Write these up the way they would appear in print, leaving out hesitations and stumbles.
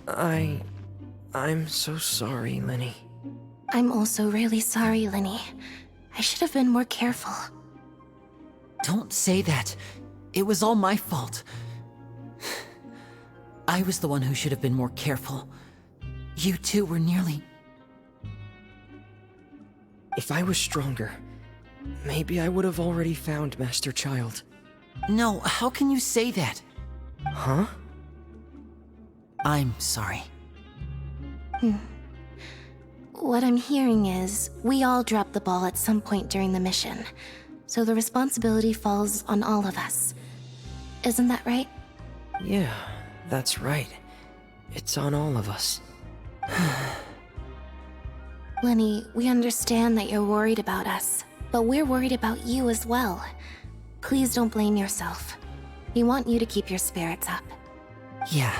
I'm so sorry, Lenny. I'm also really sorry, Lenny. I should have been more careful. Don't say that. It was all my fault. I was the one who should have been more careful. You two were nearly... If I was stronger, maybe I would have already found Master Child. No, how can you say that? Huh? I'm sorry. What I'm hearing is, we all dropped the ball at some point during the mission, so the responsibility falls on all of us. Isn't that right? Yeah, that's right. It's on all of us. Lenny, we understand that you're worried about us, but we're worried about you as well. Please don't blame yourself. We want you to keep your spirits up. Yeah.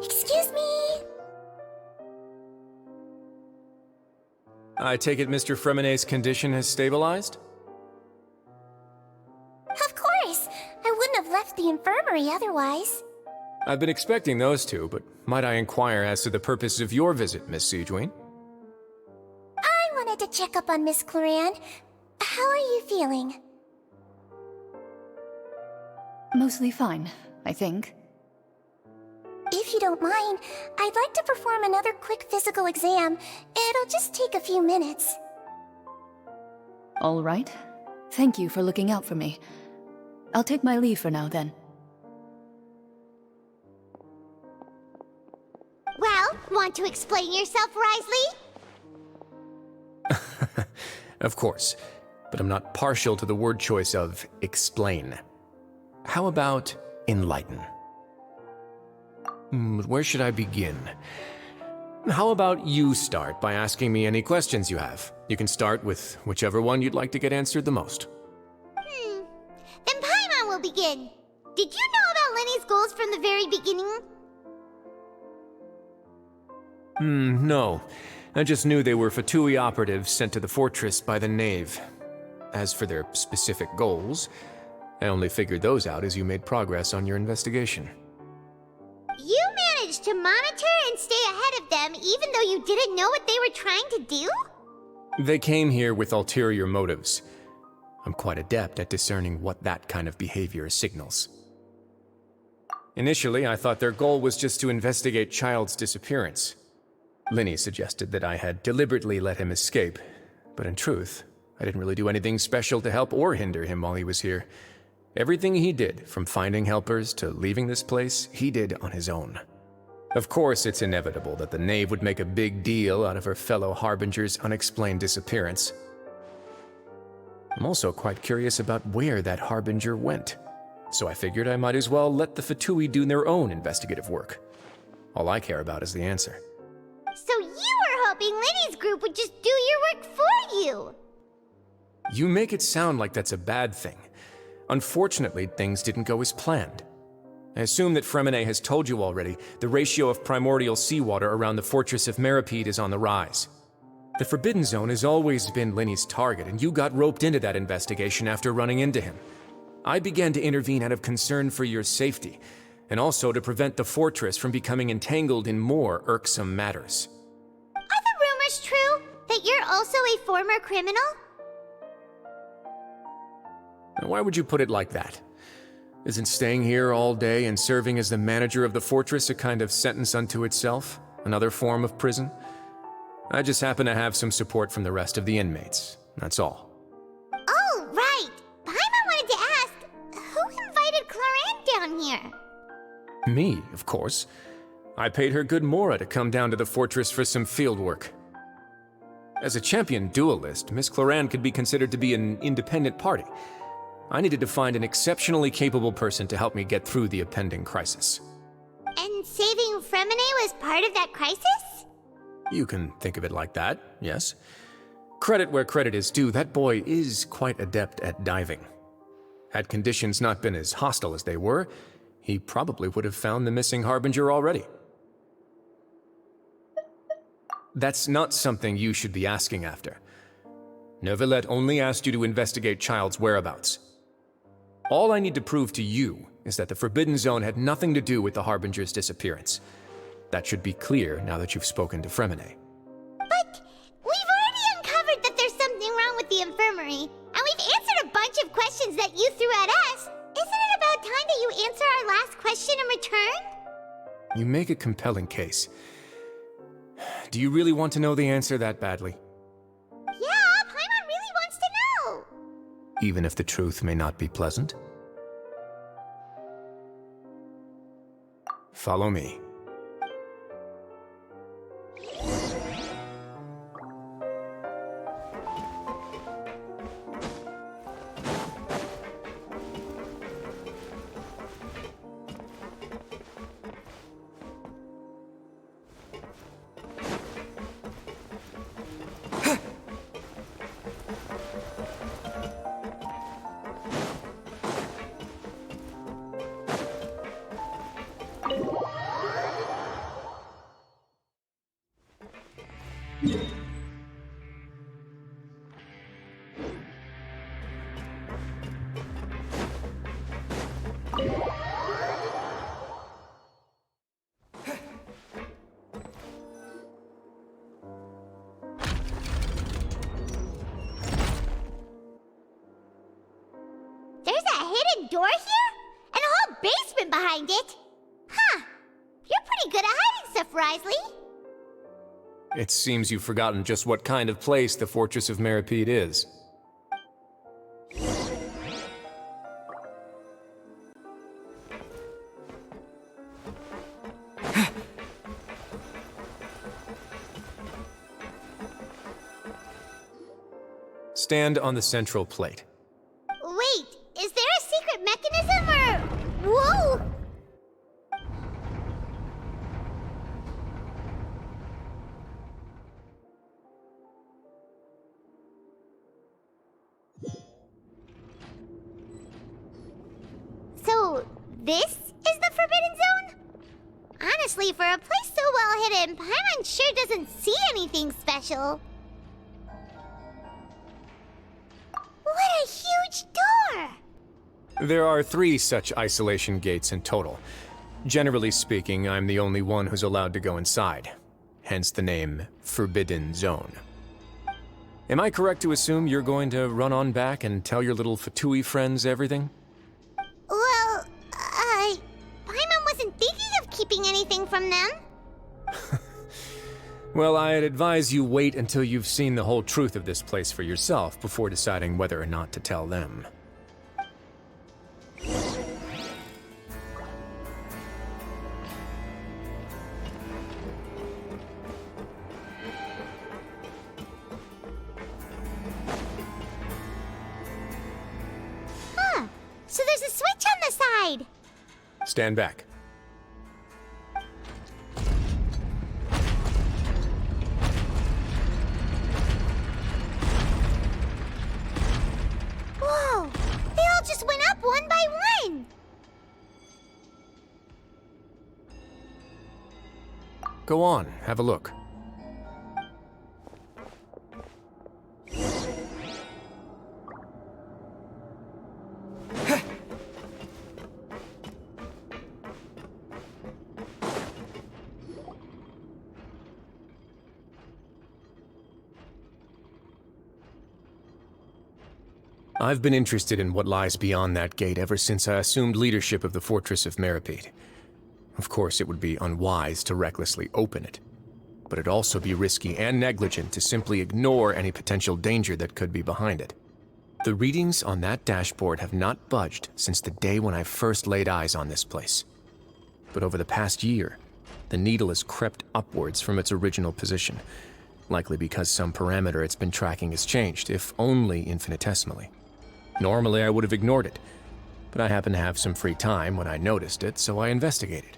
Excuse me! I take it Mr. Fremenet's condition has stabilized? Of course! I wouldn't have left the infirmary otherwise. I've been expecting those two, but might I inquire as to the purpose of your visit, Miss Siegewin? I wanted to check up on Miss Cloran. How are you feeling? Mostly fine, I think. If you don't mind, I'd like to perform another quick physical exam. It'll just take a few minutes. All right. Thank you for looking out for me. I'll take my leave for now, then. Well, want to explain yourself, Risley? Of course, but I'm not partial to the word choice of explain. How about enlighten? Where should I begin? How about you start by asking me any questions you have? You can start with whichever one you'd like to get answered the most. Then Paimon will begin. Did you know about Lenny's goals from the very beginning? No. I just knew they were Fatui operatives sent to the fortress by the Knave. As for their specific goals, I only figured those out as you made progress on your investigation. You managed to monitor and stay ahead of them even though you didn't know what they were trying to do? They came here with ulterior motives. I'm quite adept at discerning what that kind of behavior signals. Initially, I thought their goal was just to investigate Child's disappearance. Linny suggested that I had deliberately let him escape, but in truth, I didn't really do anything special to help or hinder him while he was here. Everything he did, from finding helpers to leaving this place, he did on his own. Of course, it's inevitable that the Knave would make a big deal out of her fellow Harbinger's unexplained disappearance. I'm also quite curious about where that Harbinger went, so I figured I might as well let the Fatui do their own investigative work. All I care about is the answer. So you were hoping Lenny's group would just do your work for you! You make it sound like that's a bad thing. Unfortunately, things didn't go as planned. I assume that Fremenet has told you already, the ratio of primordial seawater around the fortress of Meripede is on the rise. The Forbidden Zone has always been Lenny's target, and you got roped into that investigation after running into him. I began to intervene out of concern for your safety, and also to prevent the fortress from becoming entangled in more irksome matters. Are the rumors true? That you're also a former criminal? Now, why would you put it like that? Isn't staying here all day and serving as the manager of the fortress a kind of sentence unto itself? Another form of prison? I just happen to have some support from the rest of the inmates, that's all. Oh, right! Paimon wanted to ask, who invited Cloran down here? Me, of course. I paid her good mora to come down to the fortress for some field work. As a champion duelist, Miss Cloran could be considered to be an independent party. I needed to find an exceptionally capable person to help me get through the impending crisis. And saving Fremine was part of that crisis? You can think of it like that, yes. Credit where credit is due, that boy is quite adept at diving. Had conditions not been as hostile as they were, he probably would have found the missing Harbinger already. That's not something you should be asking after. Neuvillette only asked you to investigate Child's whereabouts. All I need to prove to you is that the Forbidden Zone had nothing to do with the Harbinger's disappearance. That should be clear now that you've spoken to Fremine. But we've already uncovered that there's something wrong with the infirmary, and we've answered a bunch of questions that you threw at us. Isn't it about time that you answer our last question in return? You make a compelling case. Do you really want to know the answer that badly? Yeah, Paimon really wants to know. Even if the truth may not be pleasant? Follow me. There's a hidden door here? And a whole basement behind it? Huh. You're pretty good at hiding stuff, Risley. It seems you've forgotten just what kind of place the Fortress of Meripede is. Stand on the central plate. Wait, is there a secret mechanism or... Whoa! So, this is the Forbidden Zone? Honestly, for a place so well hidden, Paimon sure doesn't see anything special. What a huge door! There are 3 such isolation gates in total. Generally speaking, I'm the only one who's allowed to go inside. Hence the name Forbidden Zone. Am I correct to assume you're going to run on back and tell your little Fatui friends everything? Well, Paimon wasn't thinking of keeping anything from them. Well, I'd advise you wait until you've seen the whole truth of this place for yourself before deciding whether or not to tell them. Huh. So there's a switch on the side. Stand back. Whoa! They all just went up one by one! Go on, have a look. I've been interested in what lies beyond that gate ever since I assumed leadership of the Fortress of Meripede. Of course, it would be unwise to recklessly open it. but it'd also be risky and negligent to simply ignore any potential danger that could be behind it. The readings on that dashboard have not budged since the day when I first laid eyes on this place. But over the past year, the needle has crept upwards from its original position, likely because some parameter it's been tracking has changed, if only infinitesimally. Normally I would have ignored it, but I happened to have some free time when I noticed it, so I investigated.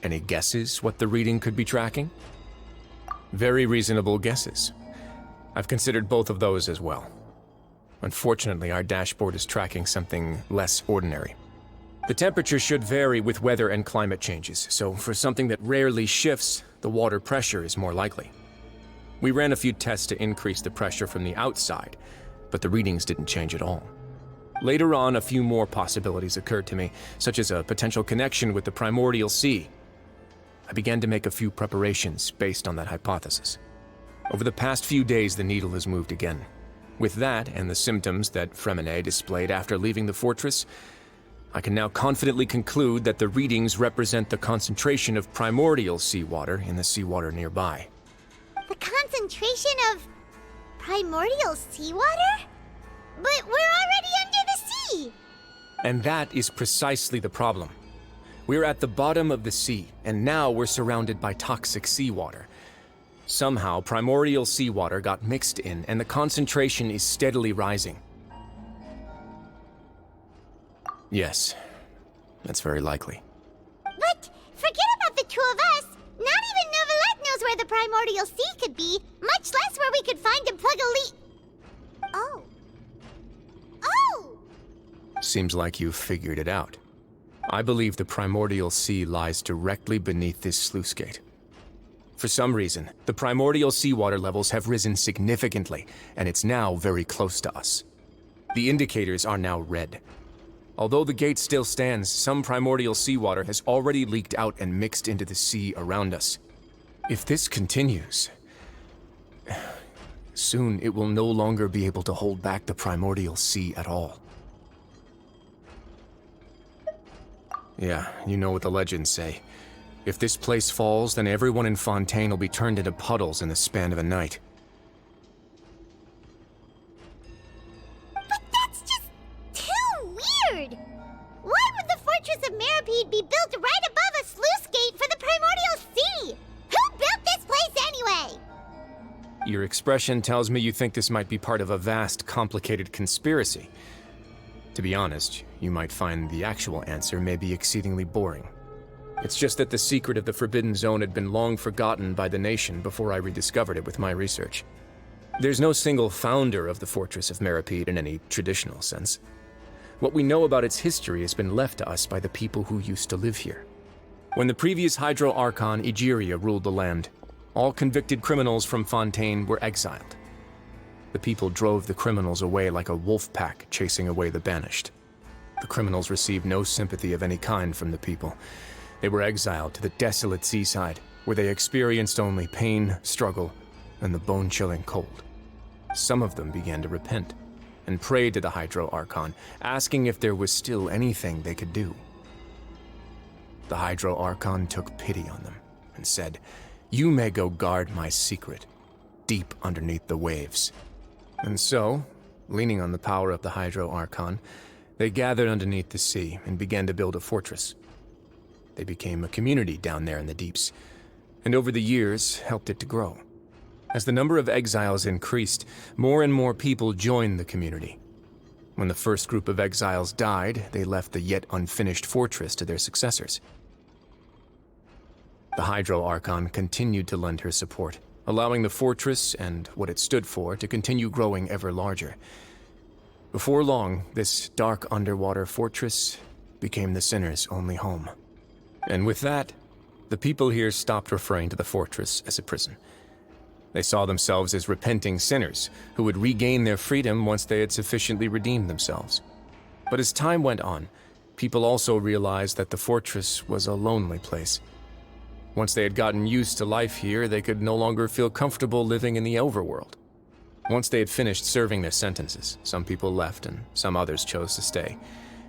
Any guesses what the reading could be tracking? Very reasonable guesses. I've considered both of those as well. Unfortunately, our dashboard is tracking something less ordinary. The temperature should vary with weather and climate changes, so for something that rarely shifts, the water pressure is more likely. We ran a few tests to increase the pressure from the outside, but the readings didn't change at all. Later on, a few more possibilities occurred to me, such as a potential connection with the primordial sea. I began to make a few preparations based on that hypothesis. Over the past few days, the needle has moved again. With that, and the symptoms that Fremine displayed after leaving the fortress, I can now confidently conclude that the readings represent the concentration of primordial seawater in the seawater nearby. The concentration of primordial seawater? But we're already under the sea! And that is precisely the problem. We're at the bottom of the sea, and now we're surrounded by toxic seawater. Somehow, primordial seawater got mixed in, and the concentration is steadily rising. Yes, that's very likely. But forget about the two of us! Not even Novelette knows where the primordial sea could be, much less where we could find and plug a leak. Oh. Oh! Seems like you've figured it out. I believe the primordial sea lies directly beneath this sluice gate. For some reason, the primordial seawater levels have risen significantly, and it's now very close to us. The indicators are now red. Although the gate still stands, some primordial seawater has already leaked out and mixed into the sea around us. If this continues, soon it will no longer be able to hold back the primordial sea at all. Yeah, you know what the legends say. If this place falls, then everyone in Fontaine will be turned into puddles in the span of a night. But that's just too weird! Why would the Fortress of Meripede be built right above a sluice gate for the primordial sea? Who built this place anyway? Your expression tells me you think this might be part of a vast, complicated conspiracy. To be honest, you might find the actual answer may be exceedingly boring. It's just that the secret of the Forbidden Zone had been long forgotten by the nation before I rediscovered it with my research. There's no single founder of the Fortress of Meripede in any traditional sense. What we know about its history has been left to us by the people who used to live here. When the previous Hydro Archon Egeria ruled the land, all convicted criminals from Fontaine were exiled. The people drove the criminals away like a wolf pack chasing away the banished. The criminals received no sympathy of any kind from the people. They were exiled to the desolate seaside, where they experienced only pain, struggle, and the bone-chilling cold. Some of them began to repent, and prayed to the Hydro Archon, asking if there was still anything they could do. The Hydro Archon took pity on them, and said, "You may go guard my secret, deep underneath the waves." And so, leaning on the power of the Hydro Archon, they gathered underneath the sea and began to build a fortress. They became a community down there in the deeps, and over the years helped it to grow. As the number of exiles increased, more and more people joined the community. When the first group of exiles died, they left the yet unfinished fortress to their successors. The Hydro Archon continued to lend her support, allowing the fortress and what it stood for to continue growing ever larger. Before long, this dark underwater fortress became the sinner's only home. And with that, the people here stopped referring to the fortress as a prison. They saw themselves as repenting sinners who would regain their freedom once they had sufficiently redeemed themselves. But as time went on, people also realized that the fortress was a lonely place. Once they had gotten used to life here, they could no longer feel comfortable living in the overworld. Once they had finished serving their sentences, some people left and some others chose to stay.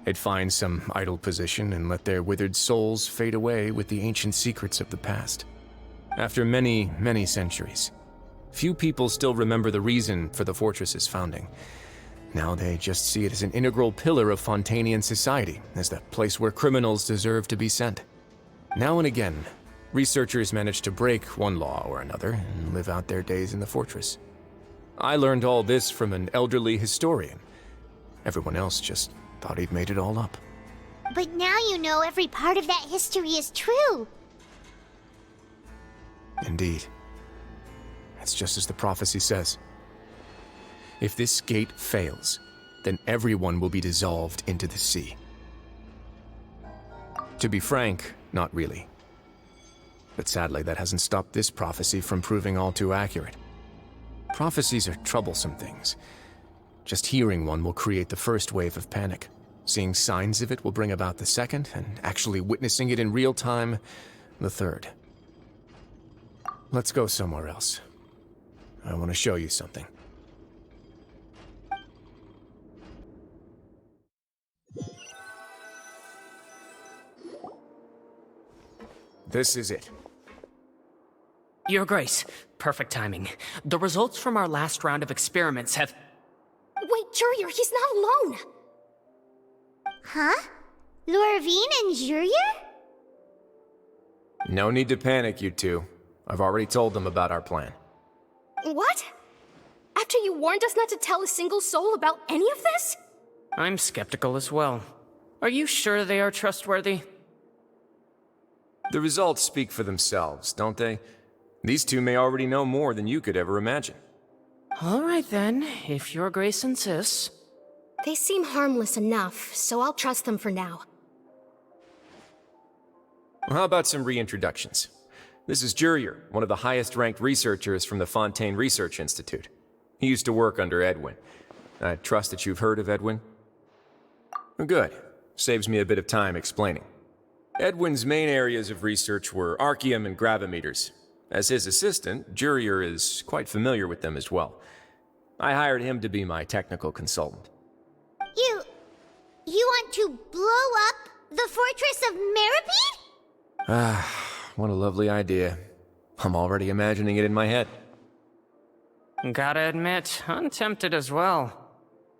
They'd find some idle position and let their withered souls fade away with the ancient secrets of the past. After many, many centuries, few people still remember the reason for the fortress's founding. Now they just see it as an integral pillar of Fontanian society, as the place where criminals deserve to be sent. Now and again, researchers manage to break one law or another and live out their days in the fortress. I learned all this from an elderly historian. Everyone else just thought he'd made it all up. But now you know every part of that history is true. Indeed. It's just as the prophecy says. If this gate fails, then everyone will be dissolved into the sea. To be frank, not really. But sadly, that hasn't stopped this prophecy from proving all too accurate. Prophecies are troublesome things. Just hearing one will create the first wave of panic. Seeing signs of it will bring about the second, and actually witnessing it in real time, the third. Let's go somewhere else. I want to show you something. This is it. Your Grace, perfect timing. The results from our last round of experiments have... Wait, Jurier, he's not alone! Huh? Lorvine and Jurier? No need to panic, you two. I've already told them about our plan. What? After you warned us not to tell a single soul about any of this? I'm skeptical as well. Are you sure they are trustworthy? The results speak for themselves, don't they? These two may already know more than you could ever imagine. All right then, if Your Grace insists. They seem harmless enough, so I'll trust them for now. Well, how about some reintroductions? This is Jurier, one of the highest-ranked researchers from the Fontaine Research Institute. He used to work under Edwin. I trust that you've heard of Edwin? Good. Saves me a bit of time explaining. Edwin's main areas of research were archaeum and gravimeters. As his assistant, Jurier is quite familiar with them as well. I hired him to be my technical consultant. You want to blow up the fortress of Meripede? Ah, what a lovely idea. I'm already imagining it in my head. Gotta admit, I'm tempted as well.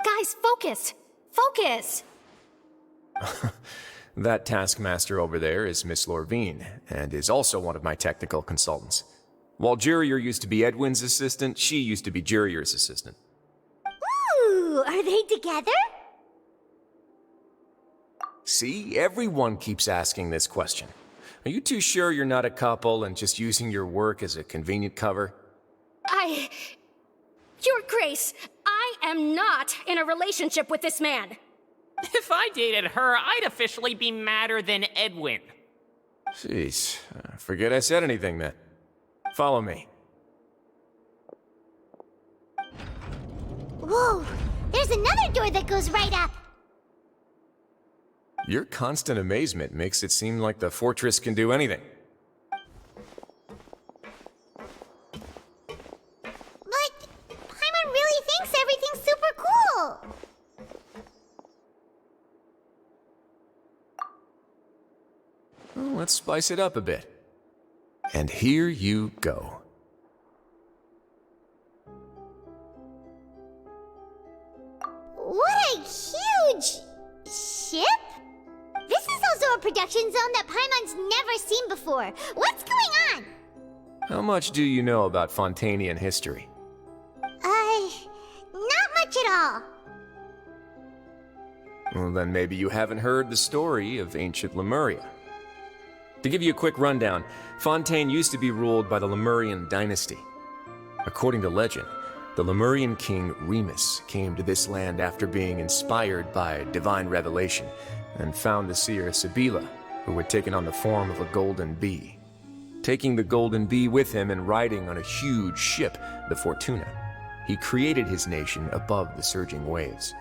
Guys, focus! Focus! That taskmaster over there is Miss Lorvine, and is also one of my technical consultants. While Jurier used to be Edwin's assistant, she used to be Jurier's assistant. Ooh, are they together? See, everyone keeps asking this question. Are you too sure you're not a couple and just using your work as a convenient cover? Your Grace, I am not in a relationship with this man. If I dated her, I'd officially be madder than Edwin. Jeez, forget I said anything then. Follow me. Whoa, there's another door that goes right up. Your constant amazement makes it seem like the fortress can do anything. But Paimon really thinks everything's super cool. Well, let's spice it up a bit. And here you go. What a huge ship! This is also a production zone that Paimon's never seen before. What's going on? How much do you know about Fontanian history? Not much at all. Well, then maybe you haven't heard the story of ancient Lemuria. To give you a quick rundown, Fontaine used to be ruled by the Lemurian dynasty. According to legend, the Lemurian king Remus came to this land after being inspired by divine revelation and found the seer Sibila, who had taken on the form of a golden bee. Taking the golden bee with him and riding on a huge ship, the Fortuna, he created his nation above the surging waves.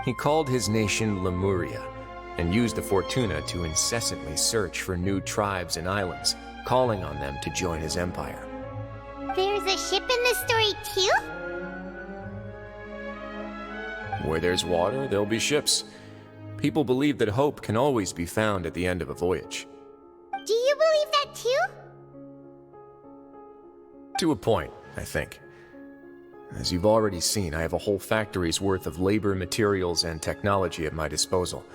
He called his nation Lemuria, and used the Fortuna to incessantly search for new tribes and islands, calling on them to join his empire. There's a ship in this story too? Where there's water, there'll be ships. People believe that hope can always be found at the end of a voyage. Do you believe that too? To a point, I think. As you've already seen, I have a whole factory's worth of labor, materials, and technology at my disposal.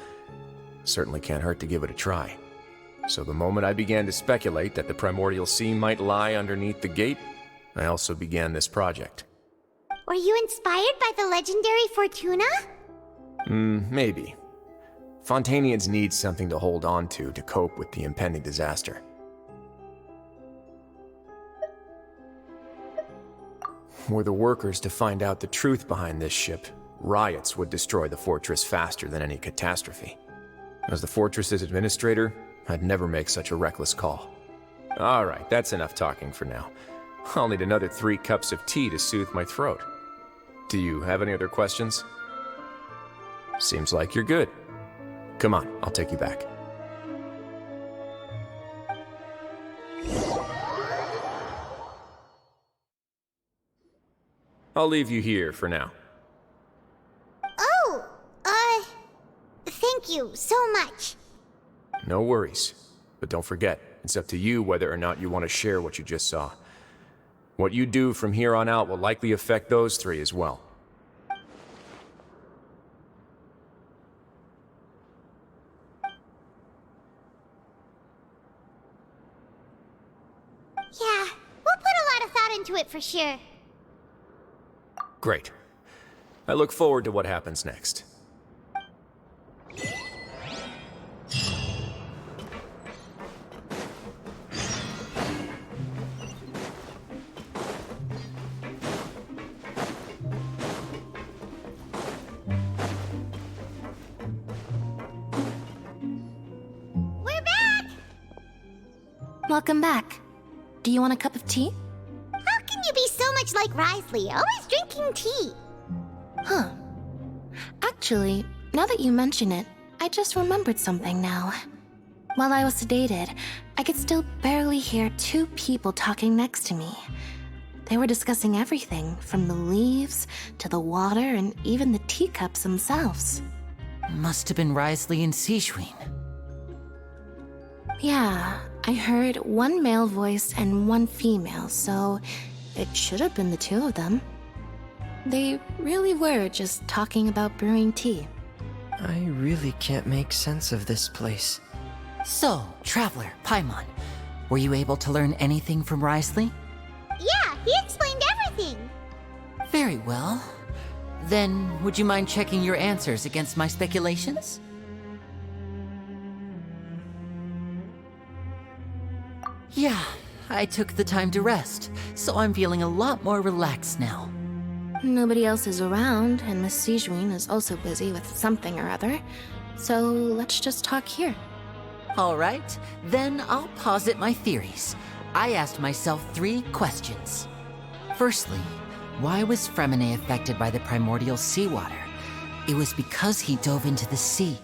Certainly can't hurt to give it a try. So the moment I began to speculate that the Primordial Sea might lie underneath the gate, I also began this project. Were you inspired by the legendary Fortuna? Maybe. Fontanians need something to hold on to cope with the impending disaster. Were the workers to find out the truth behind this ship, riots would destroy the fortress faster than any catastrophe. As the fortress's administrator, I'd never make such a reckless call. Alright, that's enough talking for now. I'll need another 3 cups of tea to soothe my throat. Do you have any other questions? Seems like you're good. Come on, I'll take you back. I'll leave you here for now. Oh, thank you so much. No worries. But don't forget, it's up to you whether or not you want to share what you just saw. What you do from here on out will likely affect those 3 as well. Yeah, we'll put a lot of thought into it for sure. Great. I look forward to what happens next. We're back! Welcome back. Do you want a cup of tea? How can you be so much like Risley, always drinking tea? Huh. Actually, now that you mention it, I just remembered something now. While I was sedated, I could still barely hear 2 people talking next to me. They were discussing everything, from the leaves to the water and even the teacups themselves. Must have been Risley and Sijwin. Yeah, I heard 1 male voice and 1 female, so it should have been the 2 of them. They really were just talking about brewing tea. I really can't make sense of this place. So, Traveler, Paimon, were you able to learn anything from Risley? Yeah, he explained everything. Very well. Then, would you mind checking your answers against my speculations? Yeah, I took the time to rest, so I'm feeling a lot more relaxed now. Nobody else is around, and Miss Sijwin is also busy with something or other, so let's just talk here. All right, then I'll posit my theories. I asked myself 3 questions. Firstly, why was Fremine affected by the primordial seawater? It was because he dove into the sea.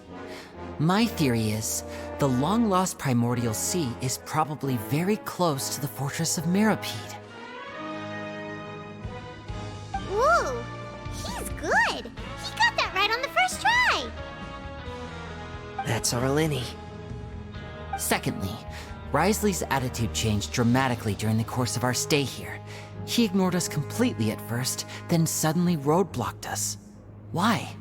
My theory is, the long-lost primordial sea is probably very close to the fortress of Mirapede. Whoa, he's good. He got that right on the first try. That's our Linny. Secondly, Risley's attitude changed dramatically during the course of our stay here. He ignored us completely at first, then suddenly roadblocked us. Why?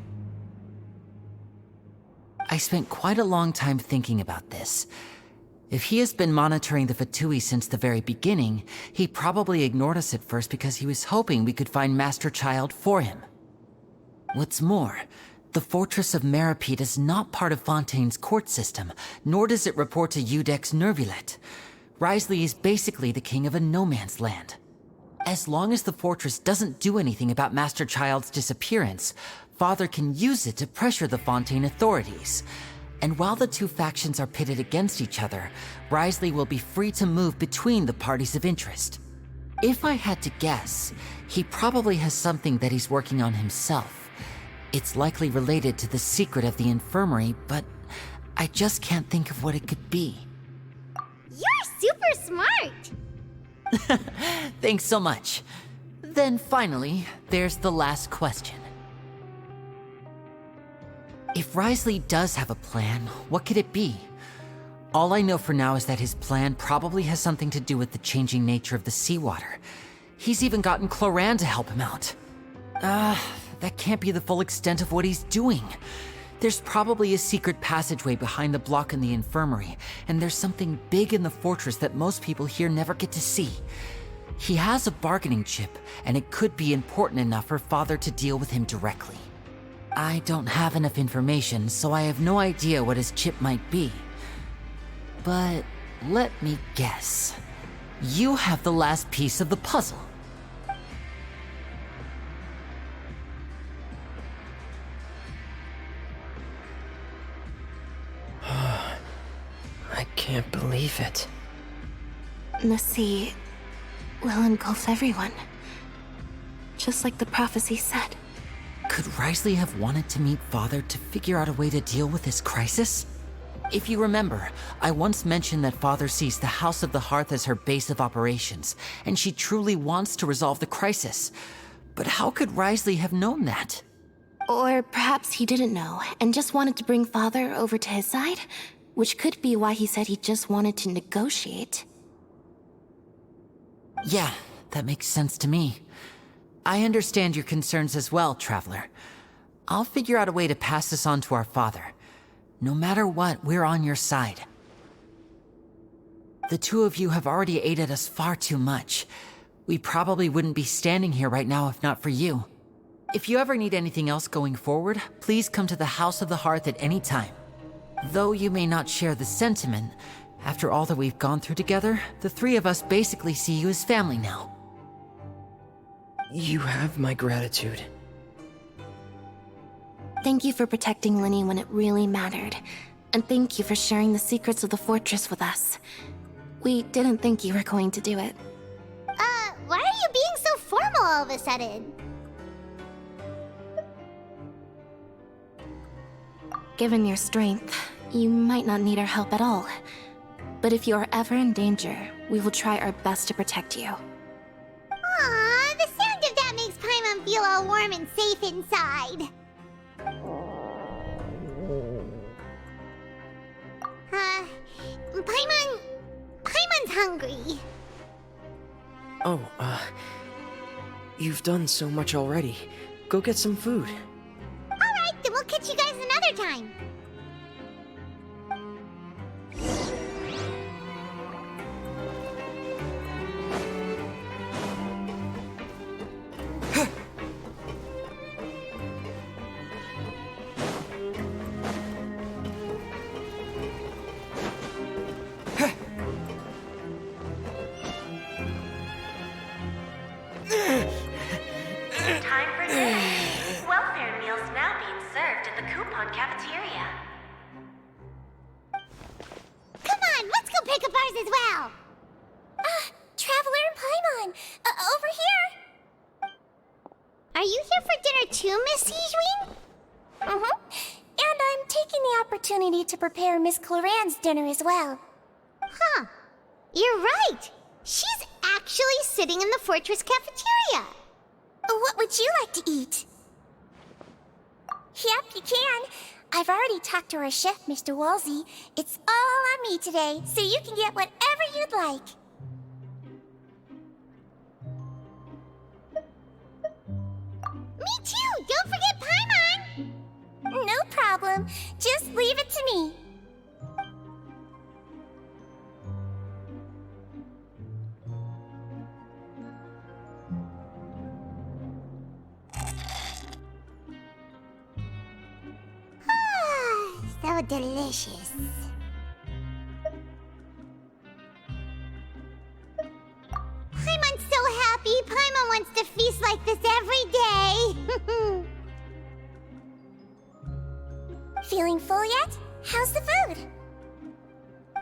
I spent quite a long time thinking about this. If he has been monitoring the Fatui since the very beginning, he probably ignored us at first because he was hoping we could find Master Child for him. What's more, the Fortress of Mirapede is not part of Fontaine's court system, nor does it report to Udex Nervulet. Risley is basically the king of a no-man's land. As long as the fortress doesn't do anything about Master Child's disappearance, Father can use it to pressure the Fontaine authorities. And while the 2 factions are pitted against each other, Risley will be free to move between the parties of interest. If I had to guess, he probably has something that he's working on himself. It's likely related to the secret of the infirmary, but I just can't think of what it could be. You're super smart. Thanks so much. Then finally, there's the last question. If Risley does have a plan, what could it be? All I know for now is that his plan probably has something to do with the changing nature of the seawater. He's even gotten Cloran to help him out. That can't be the full extent of what he's doing. There's probably a secret passageway behind the block in the infirmary, and there's something big in the fortress that most people here never get to see. He has a bargaining chip, and it could be important enough for Father to deal with him directly. I don't have enough information, so I have no idea what his chip might be. But let me guess. You have the last piece of the puzzle. I can't believe it. The sea will engulf everyone. Just like the prophecy said. Could Risley have wanted to meet Father to figure out a way to deal with this crisis? If you remember, I once mentioned that Father sees the House of the Hearth as her base of operations, and she truly wants to resolve the crisis. But how could Risley have known that? Or perhaps he didn't know and just wanted to bring Father over to his side? Which could be why he said he just wanted to negotiate. Yeah, that makes sense to me. I understand your concerns as well, Traveler. I'll figure out a way to pass this on to our father. No matter what, we're on your side. The two of you have already aided us far too much. We probably wouldn't be standing here right now if not for you. If you ever need anything else going forward, please come to the House of the Hearth at any time. Though you may not share the sentiment, after all that we've gone through together, the three of us basically see you as family now. You have my gratitude. Thank you for protecting Linny when it really mattered. And thank you for sharing the secrets of the fortress with us. We didn't think you were going to do it. Why are you being so formal all of a sudden? Given your strength, you might not need our help at all. But if you are ever in danger, we will try our best to protect you. Aw, the sound of that makes Paimon feel all warm and safe inside. Paimon's hungry. Oh, you've done so much already. Go get some food. Alright, then we'll catch you guys another time. Time for dinner. Welfare meals now being served at the coupon cafeteria. Come on, let's go pick up ours as well. Traveler and Paimon, over here. Are you here for dinner too, Miss Sijwin? Mm-hmm. And I'm taking the opportunity to prepare Miss Cloran's dinner as well. Huh. You're right. She's actually sitting in the fortress cafeteria. What would you like to eat? Yep, you can. I've already talked to our chef, Mr. Wolsey. It's all on me today, so you can get whatever you'd like. Me too! Don't forget Paimon! No problem. Just leave it to me. So delicious. Paimon's so happy. Paimon wants to feast like this every day. Feeling full yet? How's the food?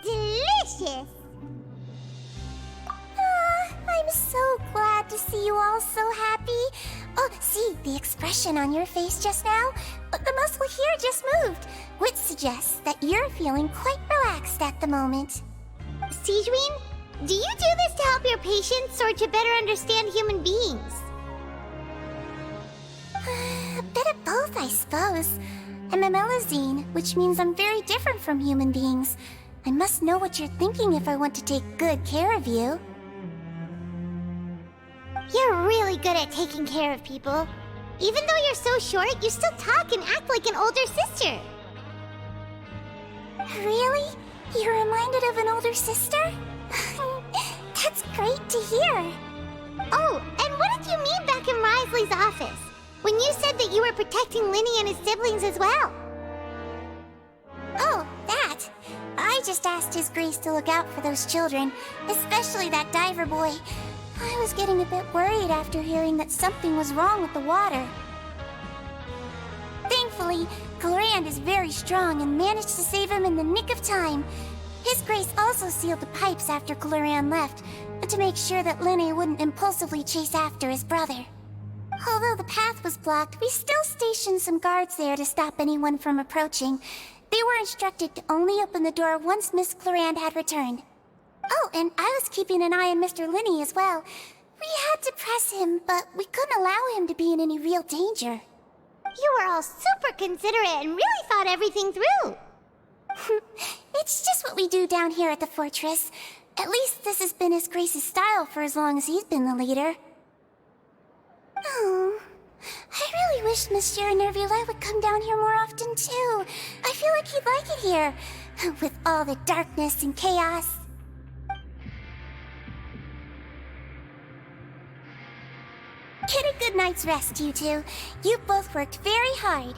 Delicious. I'm so glad to see you all so happy. Oh, see, the expression on your face just now? The muscle here just moved, which suggests that you're feeling quite relaxed at the moment. Sijwin, do you do this to help your patients or to better understand human beings? A bit of both, I suppose. I'm a Melazine, which means I'm very different from human beings. I must know what you're thinking if I want to take good care of you. You're really good at taking care of people. Even though you're so short, you still talk and act like an older sister. Really? You're reminded of an older sister? That's great to hear. Oh, and what did you mean back in Risley's office? When you said that you were protecting Linny and his siblings as well? Oh, that. I just asked His Grace to look out for those children, especially that diver boy. I was getting a bit worried after hearing that something was wrong with the water. Thankfully, Glorand is very strong and managed to save him in the nick of time. His Grace also sealed the pipes after Glorand left, to make sure that Linny wouldn't impulsively chase after his brother. Although the path was blocked, we still stationed some guards there to stop anyone from approaching. They were instructed to only open the door once Miss Glorand had returned. Oh, and I was keeping an eye on Mr. Linny as well. We had to press him, but we couldn't allow him to be in any real danger. You were all super considerate and really thought everything through. It's just what we do down here at the fortress. At least this has been His Grace's style for as long as he's been the leader. Oh, I really wish Monsieur Nervuli would come down here more often too. I feel like he'd like it here, with all the darkness and chaos. Get a good night's rest, you two. You both worked very hard.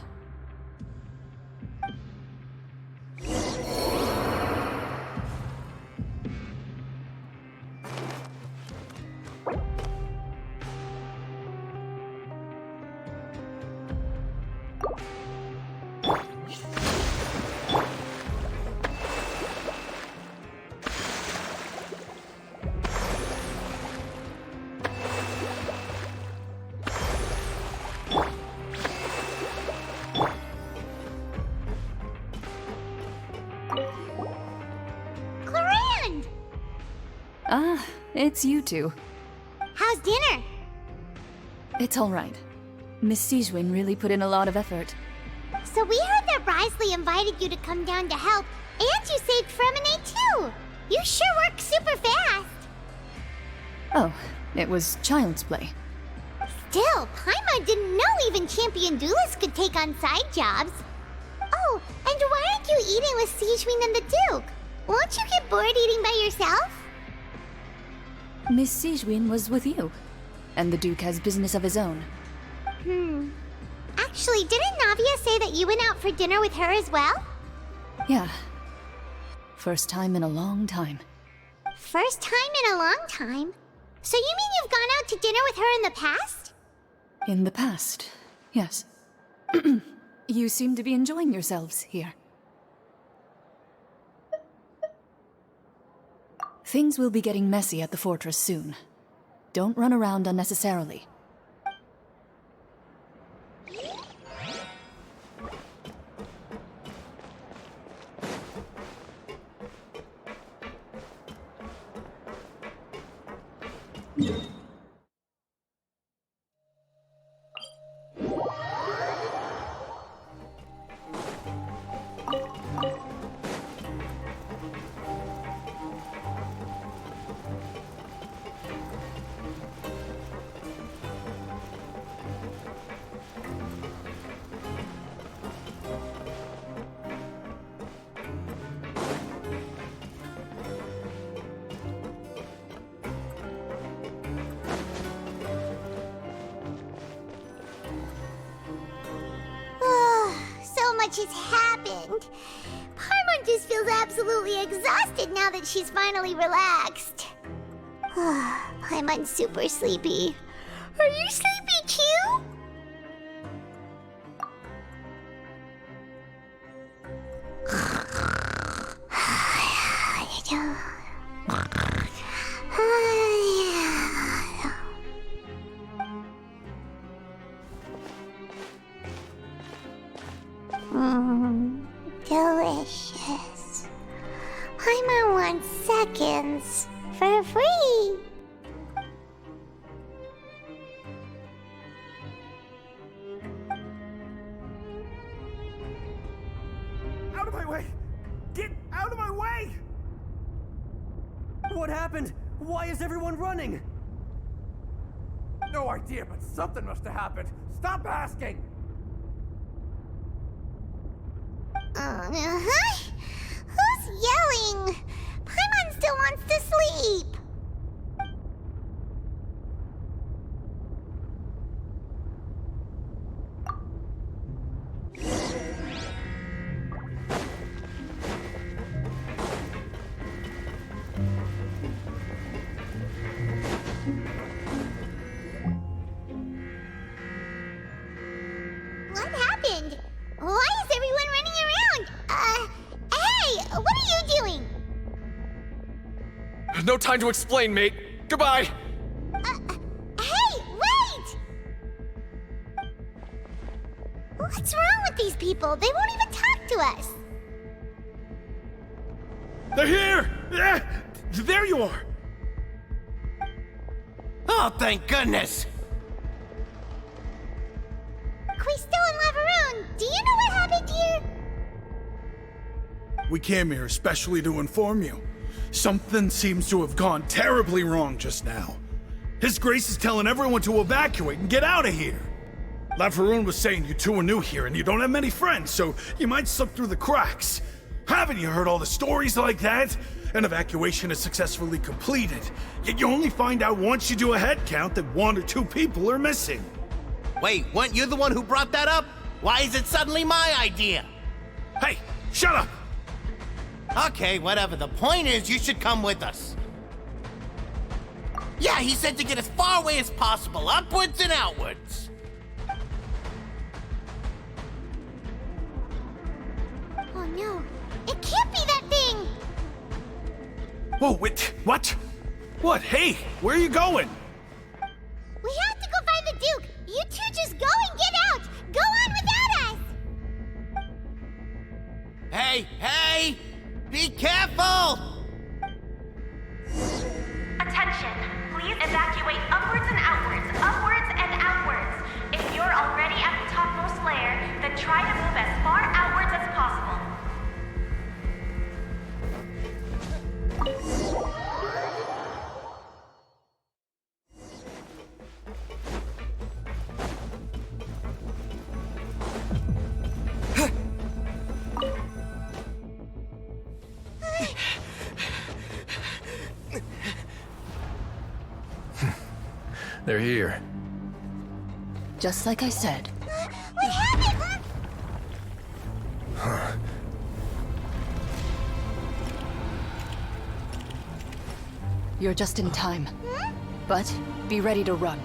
Glorand! Ah, it's you two. How's dinner? It's all right. Miss Sijwin really put in a lot of effort. So we heard that Risley invited you to come down to help, and you saved Fremine too! You sure work super fast! Oh, it was child's play. Still, Paimon didn't know even champion duelists could take on side jobs. Oh, and why aren't you eating with Sijwin and the Duke? Won't you get bored eating by yourself? Miss Sijwin was with you, and the Duke has business of his own. Actually, didn't Navia say that you went out for dinner with her as well? Yeah. First time in a long time. First time in a long time? So you mean you've gone out to dinner with her in the past? In the past, yes. You seem to be enjoying yourselves here. Things will be getting messy at the fortress soon. Don't run around unnecessarily. So much has happened. Paimon just feels absolutely exhausted now that she's finally relaxed. Paimon's super sleepy. Are you sleepy too? Delicious. Paimon wants seconds for free. Out of my way! Get out of my way! What happened? Why is everyone running? no idea, but something must have happened. Stop asking! Uh-huh. Who's yelling? Paimon still wants to sleep. What happened? Why is everyone running around? Hey! What are you doing? No time to explain, mate. Goodbye! Hey! Wait! What's wrong with these people? They won't even talk to us. They're here! Yeah! There you are! Oh, thank goodness! Quisto and Laveroon, do you know what happened here? We came here especially to inform you. Something seems to have gone terribly wrong just now. His Grace is telling everyone to evacuate and get out of here. Laveroon was saying you two are new here and you don't have many friends, so you might slip through the cracks. Haven't you heard all the stories like that? An evacuation is successfully completed, yet you only find out once you do a head count that 1 or 2 people are missing. Wait, weren't you the one who brought that up? Why is it suddenly my idea? Hey, shut up! Okay, whatever. The point is, you should come with us. Yeah, he said to get as far away as possible, upwards and outwards. Oh no, it can't be that thing! Whoa, wait, what? What? Hey, where are you going? We have to go find the Duke! You two just go and get out! Go on without us! Hey, hey! Be careful! Attention! Please evacuate upwards and outwards, upwards and outwards. If you're already at the topmost layer, then try to move as far outwards as possible. They're here. Just like I said. What happened? You're just in time. But be ready to run.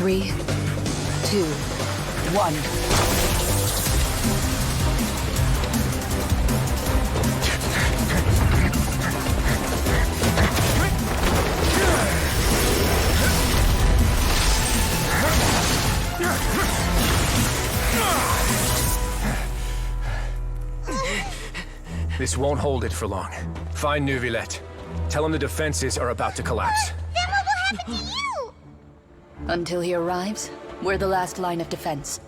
Three, 2, 1. This won't hold it for long. Find Neuvillette. Tell him the defenses are about to collapse. Then what will happen to you? Until he arrives, we're the last line of defense.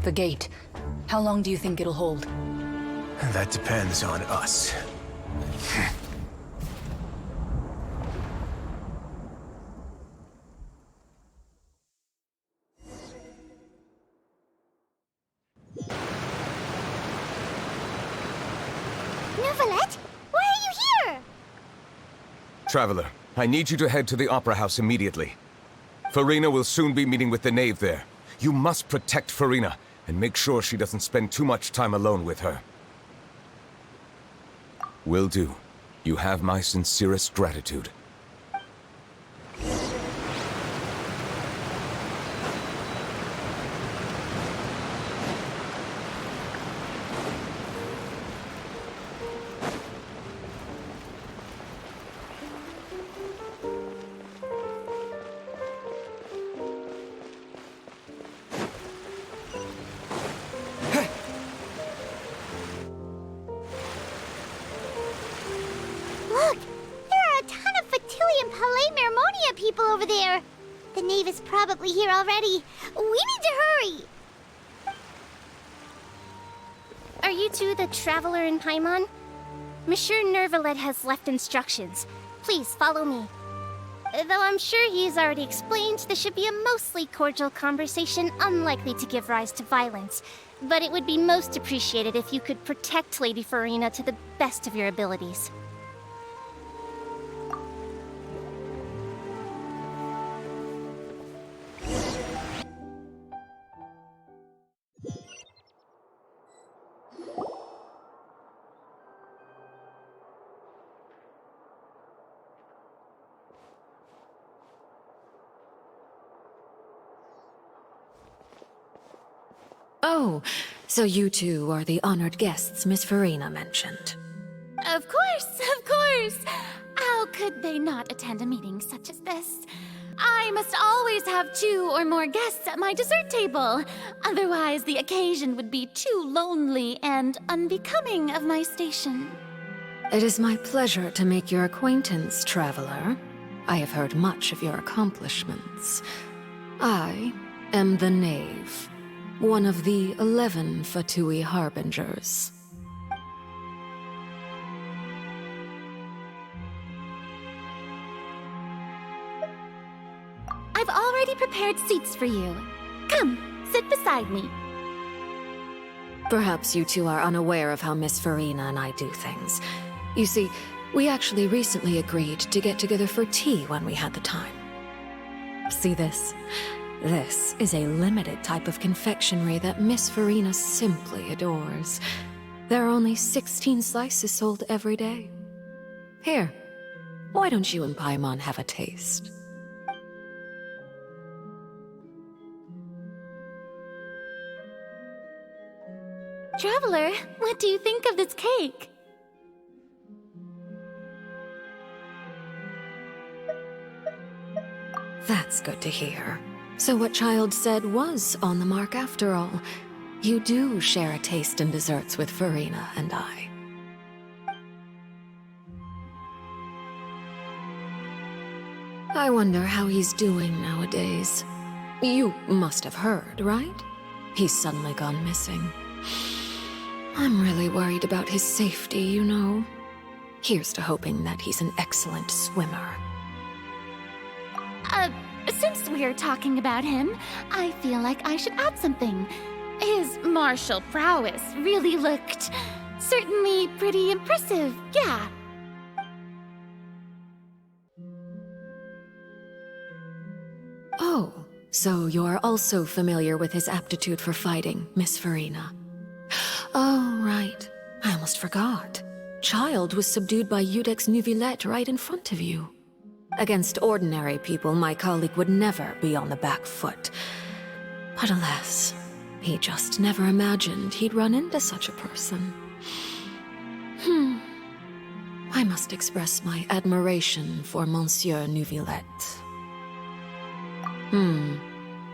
The gate. How long do you think it'll hold? That depends on us. Neuvillette? Why are you here? Traveler, I need you to head to the Opera House immediately. Farina will soon be meeting with the knave there. You must protect Farina, and make sure she doesn't spend too much time alone with her. Will do. You have my sincerest gratitude. Look! There are a ton of Fatui and Palais Mermonia people over there! The knave is probably here already. We need to hurry! Are you two the Traveler in Paimon? Monsieur Nervalet has left instructions. Please follow me. Though I'm sure he's already explained, this should be a mostly cordial conversation, unlikely to give rise to violence. But it would be most appreciated if you could protect Lady Farina to the best of your abilities. Oh, so you two are the honored guests Miss Farina mentioned. Of course, of course! How could they not attend a meeting such as this? I must always have 2 or more guests at my dessert table. Otherwise, the occasion would be too lonely and unbecoming of my station. It is my pleasure to make your acquaintance, traveler. I have heard much of your accomplishments. I am the Knave, one of the 11 Fatui Harbingers. I've already prepared seats for you. Come, sit beside me. Perhaps you two are unaware of how Miss Farina and I do things. You see, we actually recently agreed to get together for tea when we had the time. See this? This is a limited type of confectionery that Miss Farina simply adores. There are only 16 slices sold every day. Here, why don't you and Paimon have a taste? Traveler, what do you think of this cake? That's good to hear. So what Child said was on the mark after all. You do share a taste in desserts with Farina and I. I wonder how he's doing nowadays. You must have heard, right? He's suddenly gone missing. I'm really worried about his safety, you know. Here's to hoping that he's an excellent swimmer. Since we're talking about him, I feel like I should add something. His martial prowess really looked certainly pretty impressive, yeah. Oh, so you're also familiar with his aptitude for fighting, Miss Farina. Oh, right. I almost forgot. Child was subdued by Udex Nuvillette right in front of you. Against ordinary people, my colleague would never be on the back foot. But alas, he just never imagined he'd run into such a person. I must express my admiration for Monsieur Nuvillette.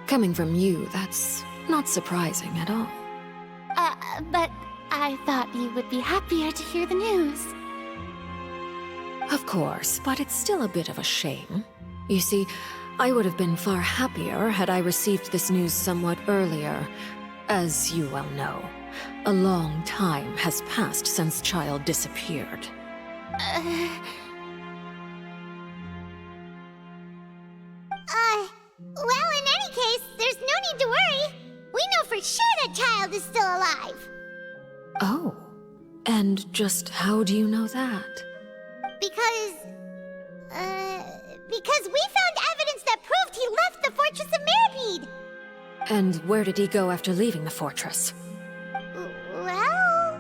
Coming from you, that's not surprising at all. But I thought you would be happier to hear the news. Of course, but it's still a bit of a shame. You see, I would have been far happier had I received this news somewhat earlier. As you well know, a long time has passed since Child disappeared. Well, in any case, there's no need to worry. We know for sure that Child is still alive. Oh, and just how do you know that? Because we found evidence that proved he left the Fortress of Mirapede. And where did he go after leaving the fortress? Well...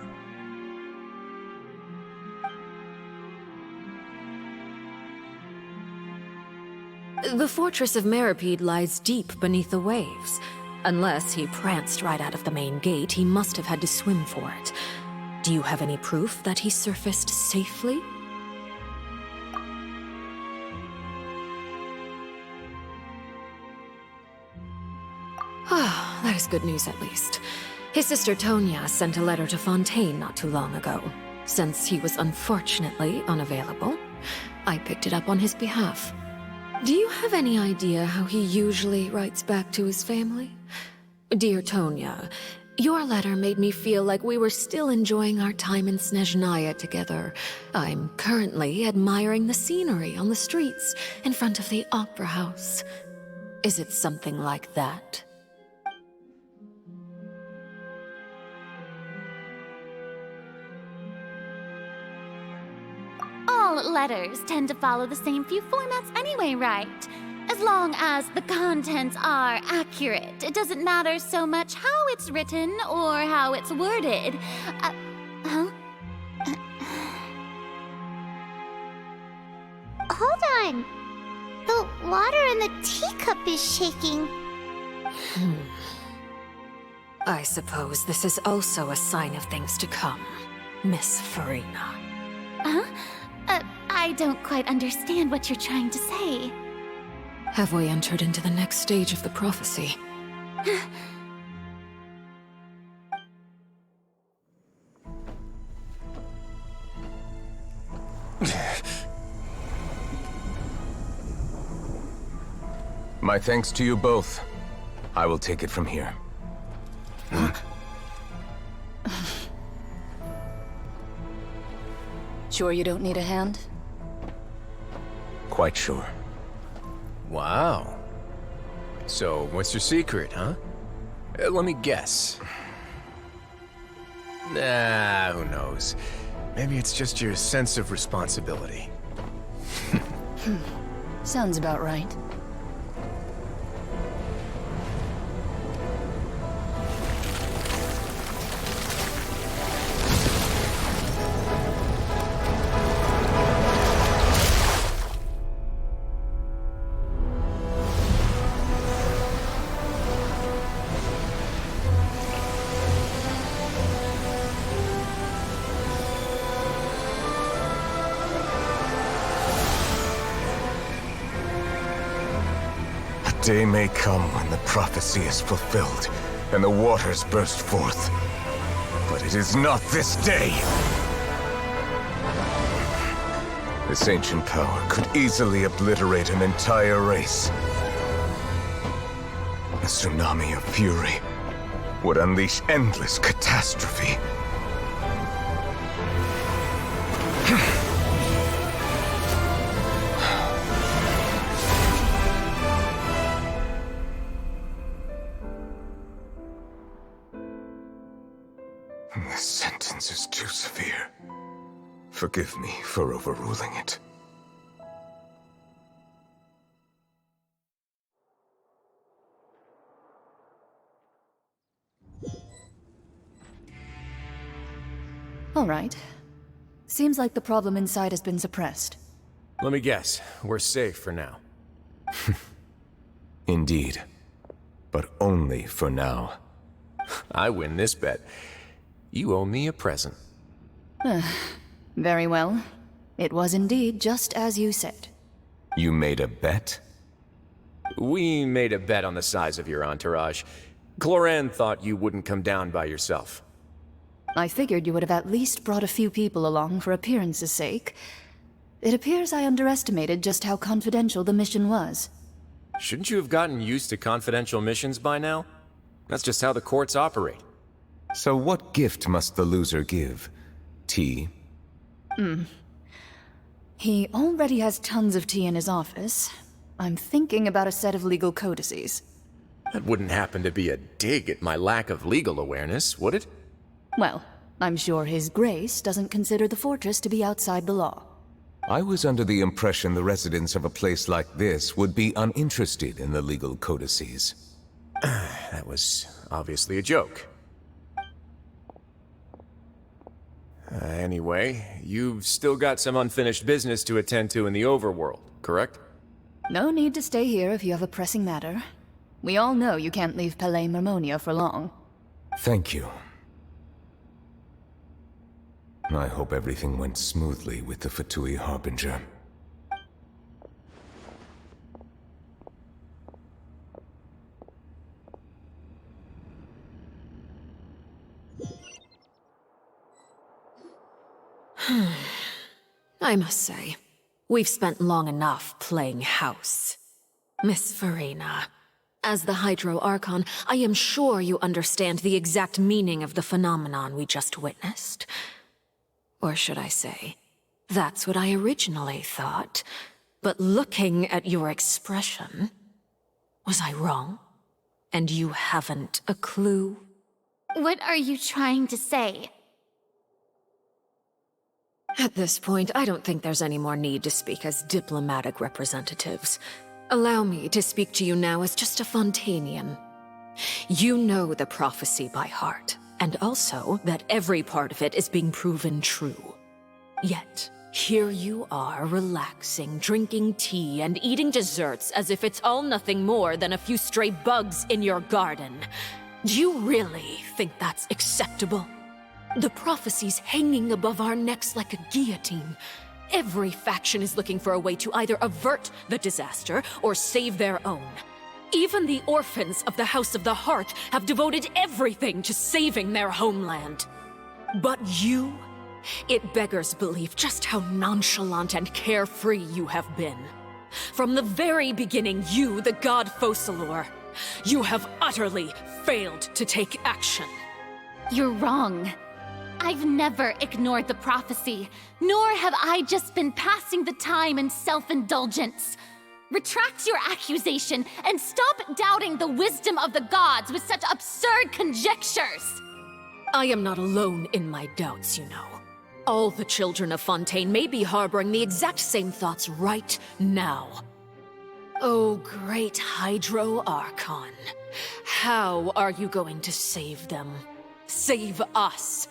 The fortress of Meripede lies deep beneath the waves. Unless he pranced right out of the main gate, he must have had to swim for it. Do you have any proof that he surfaced safely? Ah, that is good news at least. His sister Tonya sent a letter to Fontaine not too long ago. Since he was unfortunately unavailable, I picked it up on his behalf. Do you have any idea how he usually writes back to his family? Dear Tonya, your letter made me feel like we were still enjoying our time in Snezhnaya together. I'm currently admiring the scenery on the streets in front of the opera house. Is it something like that? All letters tend to follow the same few formats anyway, right? As long as the contents are accurate, it doesn't matter so much how it's written or how it's worded. Huh? Hold on. The water in the teacup is shaking. I suppose this is also a sign of things to come, Miss Farina. Huh? I don't quite understand what you're trying to say. Have we entered into the next stage of the prophecy? My thanks to you both. I will take it from here. Sure you don't need a hand? Quite sure. Wow. So, what's your secret, huh? Let me guess. Nah, who knows? Maybe it's just your sense of responsibility. Sounds about right. Day may come when the prophecy is fulfilled, and the waters burst forth. But it is not this day! This ancient power could easily obliterate an entire race. A tsunami of fury would unleash endless catastrophe. This sentence is too severe. Forgive me for overruling it. All right. Seems like the problem inside has been suppressed. Let me guess. We're safe for now. Indeed. But only for now. I win this bet. You owe me a present. Very well. It was indeed just as you said. You made a bet? We made a bet on the size of your entourage. Cloran thought you wouldn't come down by yourself. I figured you would have at least brought a few people along for appearance's sake. It appears I underestimated just how confidential the mission was. Shouldn't you have gotten used to confidential missions by now? That's just how the courts operate. So what gift must the loser give? Tea? He already has tons of tea in his office. I'm thinking about a set of legal codices. That wouldn't happen to be a dig at my lack of legal awareness, would it? Well, I'm sure His Grace doesn't consider the fortress to be outside the law. I was under the impression the residents of a place like this would be uninterested in the legal codices. That was obviously a joke. Anyway, you've still got some unfinished business to attend to in the overworld, correct? No need to stay here if you have a pressing matter. We all know you can't leave Palais Mermonia for long. Thank you. I hope everything went smoothly with the Fatui Harbinger. I must say, we've spent long enough playing house. Miss Farina, as the Hydro Archon, I am sure you understand the exact meaning of the phenomenon we just witnessed. Or should I say, that's what I originally thought. But looking at your expression, was I wrong? And you haven't a clue? What are you trying to say? At this point, I don't think there's any more need to speak as diplomatic representatives. Allow me to speak to you now as just a Fontanian. You know the prophecy by heart, and also that every part of it is being proven true. Yet, here you are relaxing, drinking tea, and eating desserts as if it's all nothing more than a few stray bugs in your garden. Do you really think that's acceptable? The prophecy's hanging above our necks like a guillotine. Every faction is looking for a way to either avert the disaster or save their own. Even the orphans of the House of the Hearth have devoted everything to saving their homeland. But you, it beggars belief just how nonchalant and carefree you have been. From the very beginning, you, the god Focalor, you have utterly failed to take action. You're wrong. I've never ignored the prophecy, nor have I just been passing the time in self-indulgence. Retract your accusation and stop doubting the wisdom of the gods with such absurd conjectures! I am not alone in my doubts, you know. All the children of Fontaine may be harboring the exact same thoughts right now. Oh, great Hydro Archon. How are you going to save them? Save us?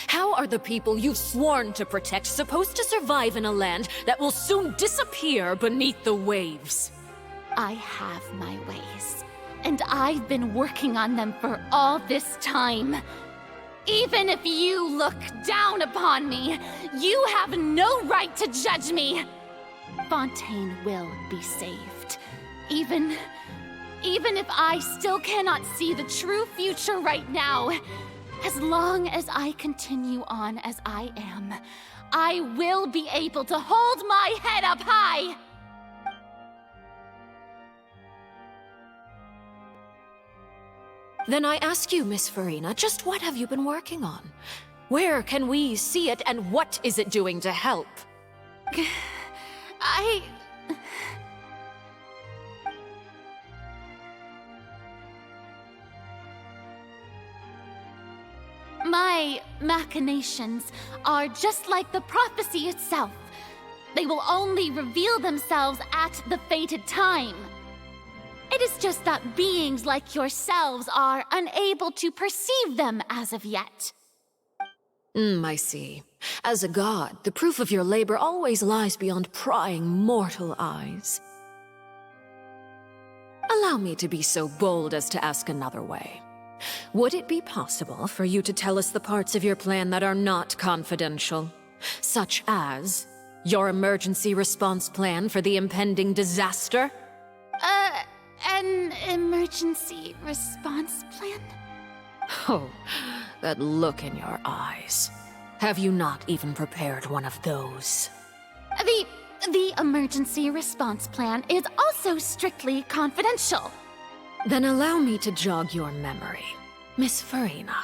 How are the people you've sworn to protect supposed to survive in a land that will soon disappear beneath the waves? I have my ways, and I've been working on them for all this time. Even if you look down upon me, you have no right to judge me. Fontaine will be saved. Even if I still cannot see the true future right now, as long as I continue on as I am, I will be able to hold my head up high! Then I ask you, Miss Farina, just what have you been working on? Where can we see it, and what is it doing to help? My machinations are just like the prophecy itself. They will only reveal themselves at the fated time. It is just that beings like yourselves are unable to perceive them as of yet. I see. As a god, the proof of your labor always lies beyond prying mortal eyes. Allow me to be so bold as to ask another way. Would it be possible for you to tell us the parts of your plan that are not confidential? Such as your emergency response plan for the impending disaster? An emergency response plan? Oh, that look in your eyes. Have you not even prepared one of those? The emergency response plan is also strictly confidential. Then allow me to jog your memory. Miss Farina,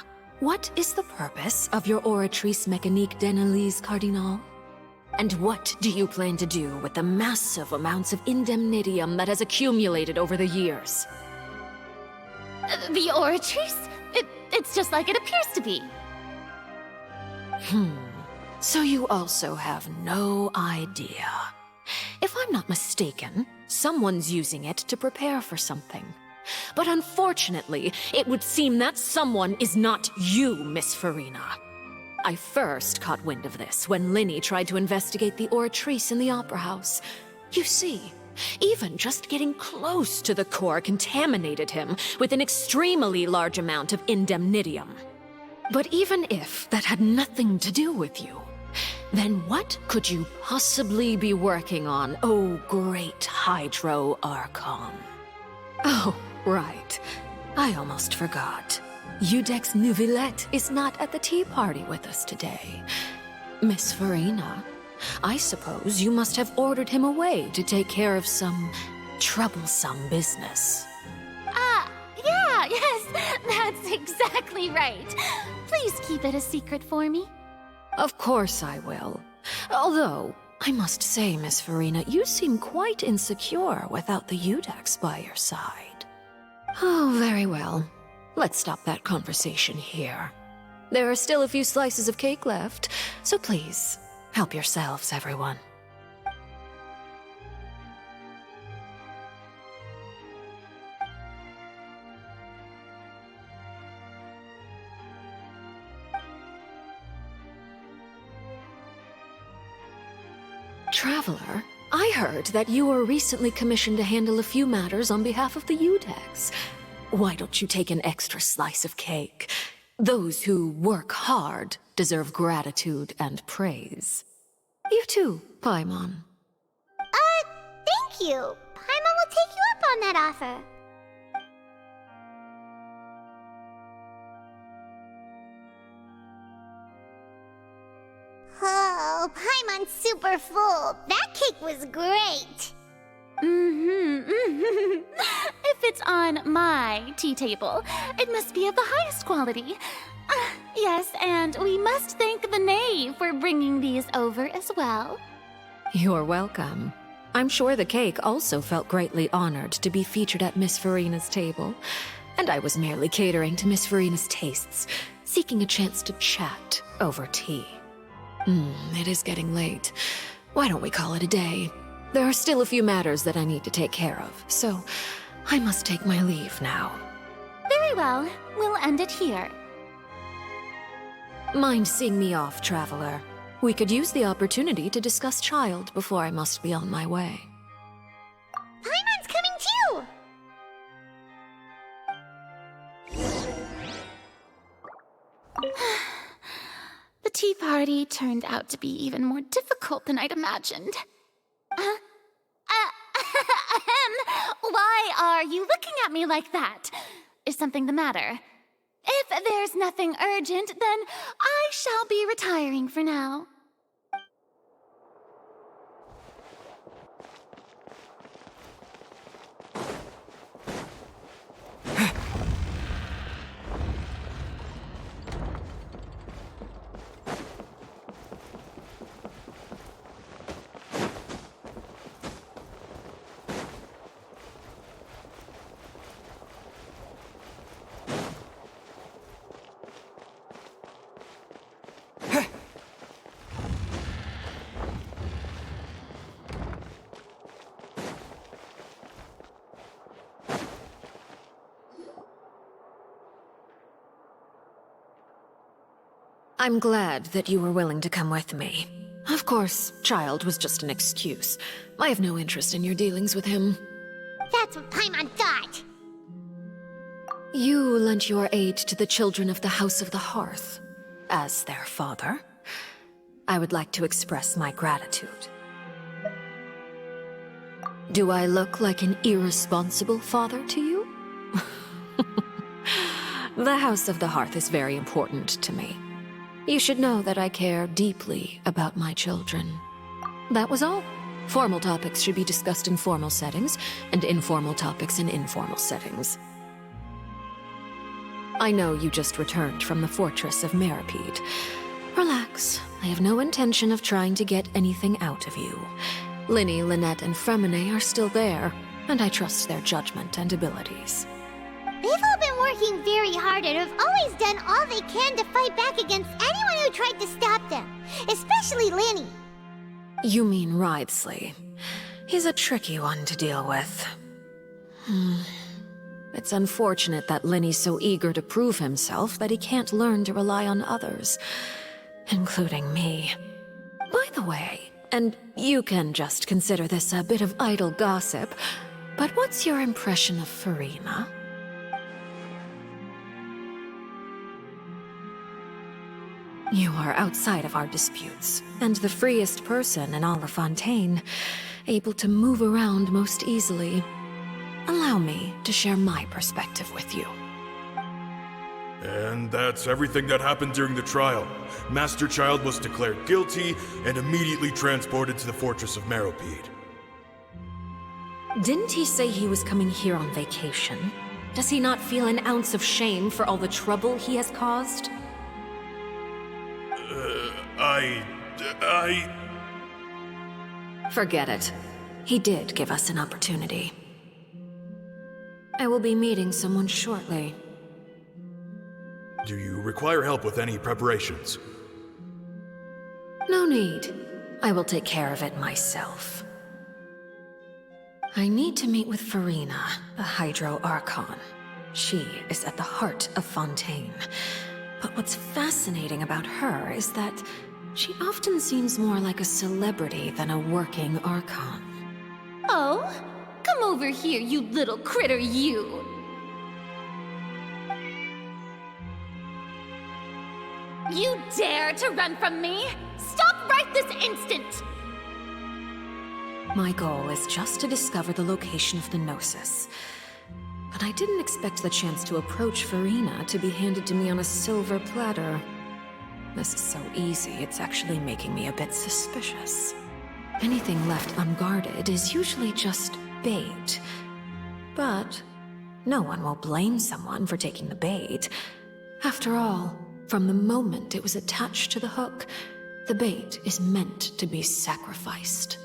what is the purpose of your Oratrice Mécanique d'Analyse Cardinal? And what do you plan to do with the massive amounts of indemnitium that has accumulated over the years? The Oratrice? It's just like it appears to be. So you also have no idea. If I'm not mistaken, someone's using it to prepare for something. But unfortunately, it would seem that someone is not you, Miss Farina. I first caught wind of this when Linny tried to investigate the oratrice in the Opera House. You see, even just getting close to the core contaminated him with an extremely large amount of indemnitium. But even if that had nothing to do with you, then what could you possibly be working on, oh great Hydro Archon? Oh, right. I almost forgot. Udex Neuvillette is not at the tea party with us today. Miss Farina, I suppose you must have ordered him away to take care of some troublesome business. Yeah, yes, that's exactly right. Please keep it a secret for me. Of course I will. Although, I must say, Miss Farina, you seem quite insecure without the Udex by your side. Oh, very well. Let's stop that conversation here. There are still a few slices of cake left, so please, help yourselves, everyone. Traveler, I heard that you were recently commissioned to handle a few matters on behalf of the Udex. Why don't you take an extra slice of cake? Those who work hard deserve gratitude and praise. You too, Paimon. Thank you. Paimon will take you up on that offer. Oh, Paimon's super full. That cake was great. If it's on my tea table, it must be of the highest quality. Yes, and we must thank the knave for bringing these over as well. You're welcome. I'm sure the cake also felt greatly honored to be featured at Miss Farina's table, and I was merely catering to Miss Farina's tastes, seeking a chance to chat over tea. It is getting late. Why don't we call it a day? There are still a few matters that I need to take care of, so I must take my leave now. Very well. We'll end it here. Mind seeing me off, Traveler? We could use the opportunity to discuss Child before I must be on my way. Paimon's coming too! The tea party turned out to be even more difficult than I'd imagined. Why are you looking at me like that? Is something the matter? If there's nothing urgent, then I shall be retiring for now. I'm glad that you were willing to come with me. Of course, Child was just an excuse. I have no interest in your dealings with him. That's what Paimon thought. You lent your aid to the children of the House of the Hearth. As their father, I would like to express my gratitude. Do I look like an irresponsible father to you? The House of the Hearth is very important to me. You should know that I care deeply about my children. That was all. Formal topics should be discussed in formal settings, and informal topics in informal settings. I know you just returned from the fortress of Meripede. Relax. I have no intention of trying to get anything out of you. Linny, Lynette, and Fremine are still there, and I trust their judgment and abilities. They've all been working very hard and have always done all they can to fight back against anyone who tried to stop them, especially Linny. You mean Wriothesley. He's a tricky one to deal with. It's unfortunate that Linny's so eager to prove himself that he can't learn to rely on others, including me. By the way, and you can just consider this a bit of idle gossip, but what's your impression of Furina? You are outside of our disputes, and the freest person in all of Fontaine, able to move around most easily. Allow me to share my perspective with you. And that's everything that happened during the trial. Master Child was declared guilty and immediately transported to the Fortress of Meropide. Didn't he say he was coming here on vacation? Does he not feel an ounce of shame for all the trouble he has caused? Forget it. He did give us an opportunity. I will be meeting someone shortly. Do you require help with any preparations? No need. I will take care of it myself. I need to meet with Furina, the Hydro Archon. She is at the heart of Fontaine. But what's fascinating about her is that she often seems more like a celebrity than a working Archon. Oh? Come over here, you little critter, you! You dare to run from me? Stop right this instant! My goal is just to discover the location of the Gnosis. But I didn't expect the chance to approach Furina to be handed to me on a silver platter. This is so easy, it's actually making me a bit suspicious. Anything left unguarded is usually just bait. But no one will blame someone for taking the bait. After all, from the moment it was attached to the hook, the bait is meant to be sacrificed.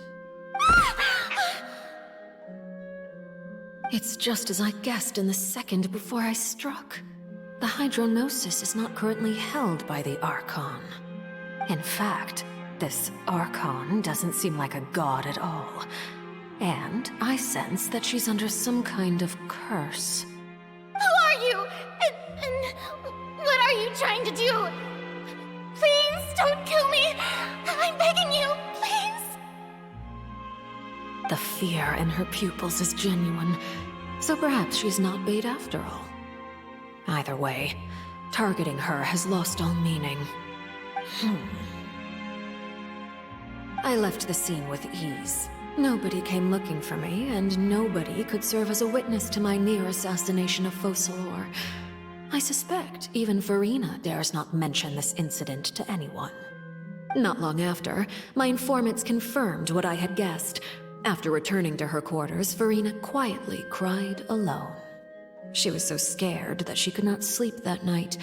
It's just as I guessed in the second before I struck. The Hydronosis is not currently held by the Archon. In fact, this Archon doesn't seem like a god at all. And I sense that she's under some kind of curse. Who are you? And what are you trying to do? Please don't kill me! I'm begging you, please! The fear in her pupils is genuine, so perhaps she's not bait after all. Either way, targeting her has lost all meaning. I left the scene with ease. Nobody came looking for me, and nobody could serve as a witness to my near assassination of Focalor. I suspect even Furina dares not mention this incident to anyone. Not long after, my informants confirmed what I had guessed. After returning to her quarters, Furina quietly cried alone. She was so scared that she could not sleep that night,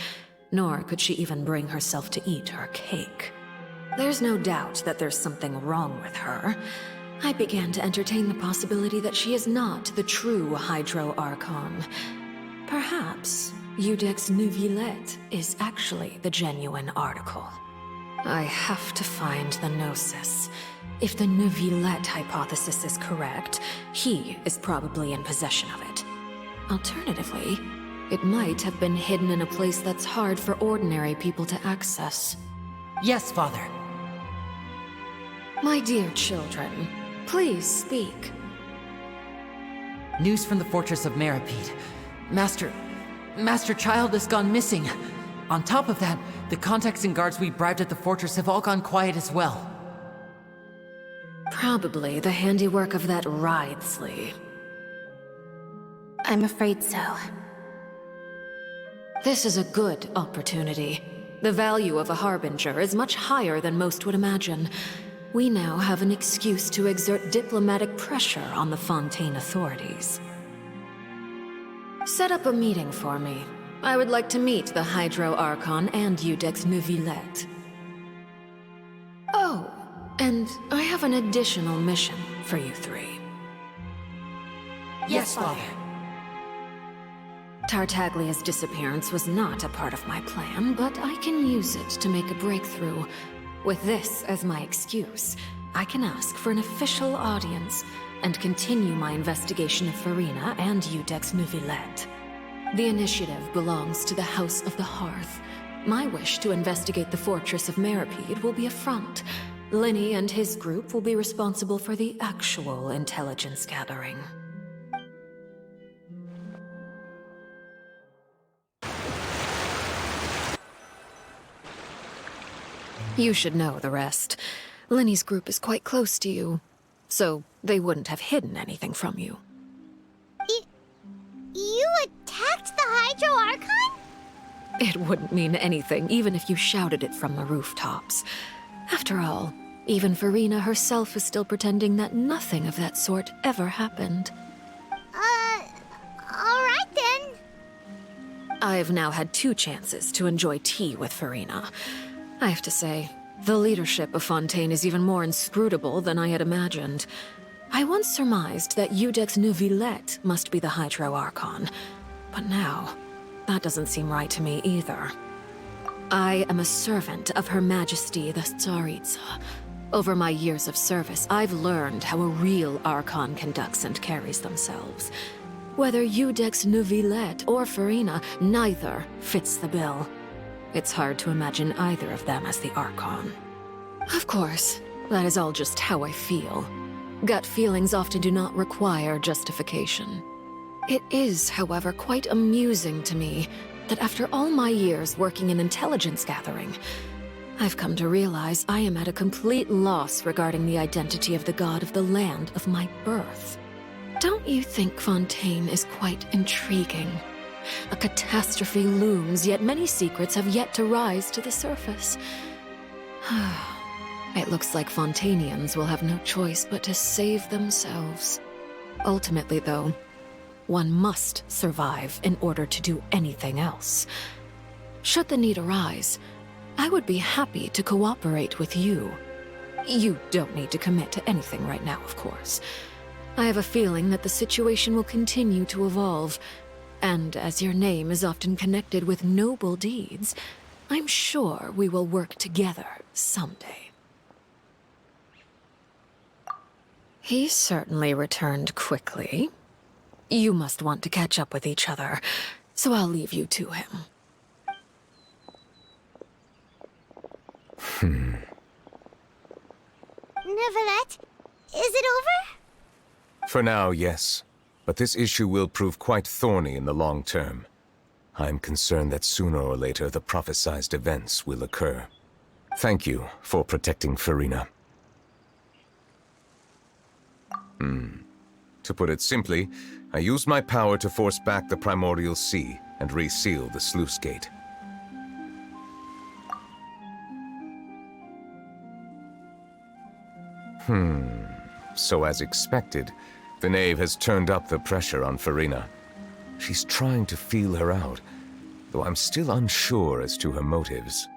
nor could she even bring herself to eat her cake. There's no doubt that there's something wrong with her. I began to entertain the possibility that she is not the true Hydro Archon. Perhaps Iudex Neuvillette is actually the genuine article. I have to find the Gnosis. If the Neuvillette hypothesis is correct, he is probably in possession of it. Alternatively, it might have been hidden in a place that's hard for ordinary people to access. Yes, Father. My dear children, please speak. News from the Fortress of Meropide. Master Child has gone missing. On top of that, the contacts and guards we bribed at the fortress have all gone quiet as well. Probably the handiwork of that Wriothesley. I'm afraid so. This is a good opportunity. The value of a Harbinger is much higher than most would imagine. We now have an excuse to exert diplomatic pressure on the Fontaine authorities. Set up a meeting for me. I would like to meet the Hydro Archon and Iudex Neuvillette. Oh, and I have an additional mission for you three. Yes, Father. Tartaglia's disappearance was not a part of my plan, but I can use it to make a breakthrough. With this as my excuse, I can ask for an official audience and continue my investigation of Furina and Iudex Neuvillette. The initiative belongs to the House of the Hearth. My wish to investigate the fortress of Meripede will be a front. Linny and his group will be responsible for the actual intelligence gathering. You should know the rest. Linny's group is quite close to you, so they wouldn't have hidden anything from you. You attacked the Hydro Archon? It wouldn't mean anything, even if you shouted it from the rooftops. After all, even Farina herself is still pretending that nothing of that sort ever happened. Alright then. I've now had 2 chances to enjoy tea with Farina. I have to say, the leadership of Fontaine is even more inscrutable than I had imagined. I once surmised that Iudex Neuvillette must be the Hydro Archon, but now, that doesn't seem right to me either. I am a servant of Her Majesty the Tsaritsa. Over my years of service, I've learned how a real Archon conducts and carries themselves. Whether Iudex Neuvillette or Farina, neither fits the bill. It's hard to imagine either of them as the Archon. Of course, that is all just how I feel. Gut feelings often do not require justification. It is, however, quite amusing to me that after all my years working in intelligence gathering, I've come to realize I am at a complete loss regarding the identity of the god of the land of my birth. Don't you think Fontaine is quite intriguing? A catastrophe looms, yet many secrets have yet to rise to the surface. It looks like Fontainians will have no choice but to save themselves. Ultimately, though, one must survive in order to do anything else. Should the need arise, I would be happy to cooperate with you. You don't need to commit to anything right now, of course. I have a feeling that the situation will continue to evolve, and as your name is often connected with noble deeds, I'm sure we will work together someday. He certainly returned quickly. You must want to catch up with each other, so I'll leave you to him. Neuvillette, is it over? For now, yes. But this issue will prove quite thorny in the long term. I'm concerned that sooner or later the prophesized events will occur. Thank you for protecting Farina. To put it simply, I used my power to force back the Primordial Sea and reseal the sluice gate. So as expected, the knave has turned up the pressure on Farina. She's trying to feel her out, though I'm still unsure as to her motives.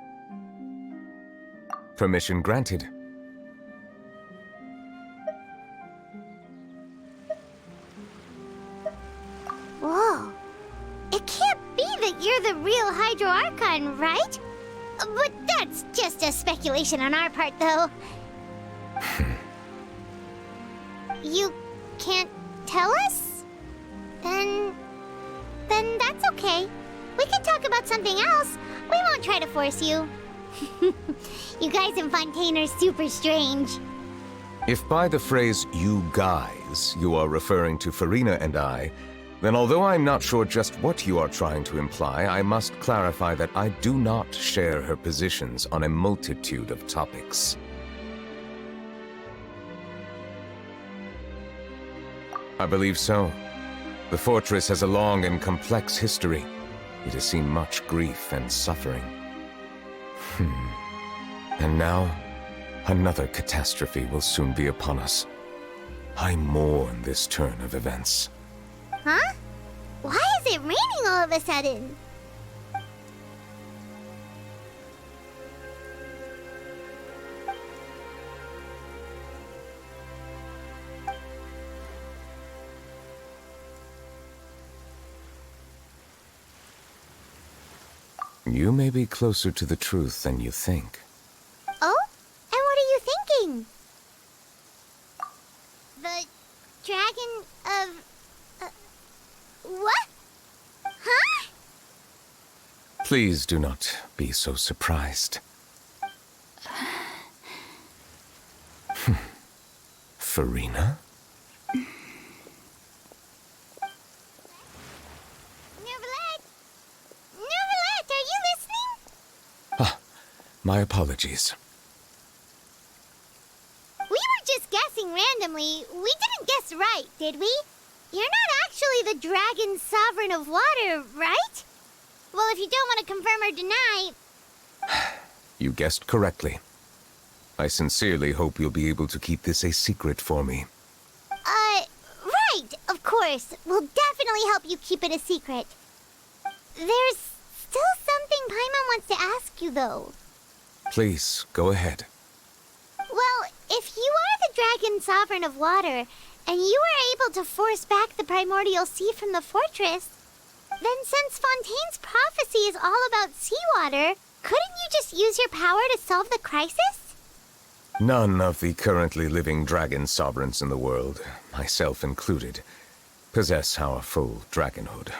Permission granted. Whoa. It can't be that you're the real Hydro Archon, right? But that's just a speculation on our part, though. You can't tell us? Then that's okay. We can talk about something else. We won't try to force you. You guys in Fontaine are super strange. If by the phrase, "you guys," you are referring to Farina and I, then although I'm not sure just what you are trying to imply, I must clarify that I do not share her positions on a multitude of topics. I believe so. The fortress has a long and complex history. It has seen much grief and suffering. And now, another catastrophe will soon be upon us. I mourn this turn of events. Huh? Why is it raining all of a sudden? You may be closer to the truth than you think. Oh? And what are you thinking? The dragon of... what? Huh? Please do not be so surprised. Farina? Nervalette, are you listening? Ah, my apologies. We were just guessing randomly. We didn't guess right, did we? You're not actually the Dragon Sovereign of Water, right? Well, if you don't want to confirm or deny... You guessed correctly. I sincerely hope you'll be able to keep this a secret for me. Right, of course. We'll definitely help you keep it a secret. There's still something Paimon wants to ask you, though. Please, go ahead. Well, if you are the Dragon Sovereign of Water, and you were able to force back the primordial sea from the fortress, then since Fontaine's prophecy is all about seawater, couldn't you just use your power to solve the crisis? None of the currently living dragon sovereigns in the world, myself included, possess our full dragonhood.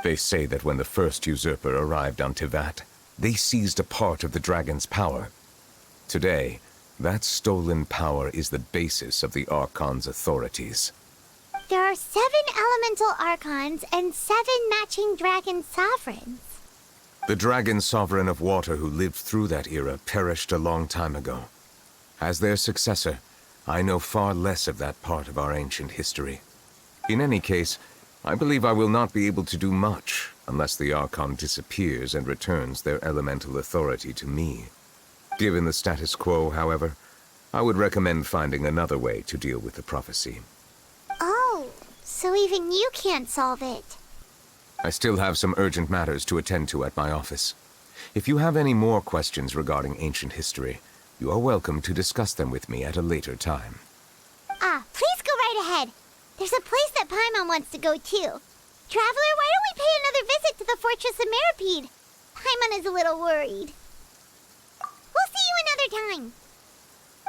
They say that when the first usurper arrived on Tivat, they seized a part of the dragon's power. Today, that stolen power is the basis of the Archon's authorities. There are 7 elemental archons and 7 matching dragon sovereigns. The dragon sovereign of water who lived through that era perished a long time ago. As their successor, I know far less of that part of our ancient history. In any case, I believe I will not be able to do much unless the Archon disappears and returns their elemental authority to me. Given the status quo, however, I would recommend finding another way to deal with the prophecy. Oh, so even you can't solve it. I still have some urgent matters to attend to at my office. If you have any more questions regarding ancient history, you are welcome to discuss them with me at a later time. Please go right ahead. There's a place that Paimon wants to go too. Traveler, why don't we pay another visit to the Fortress of Meripede? Paimon is a little worried. We'll see you another time.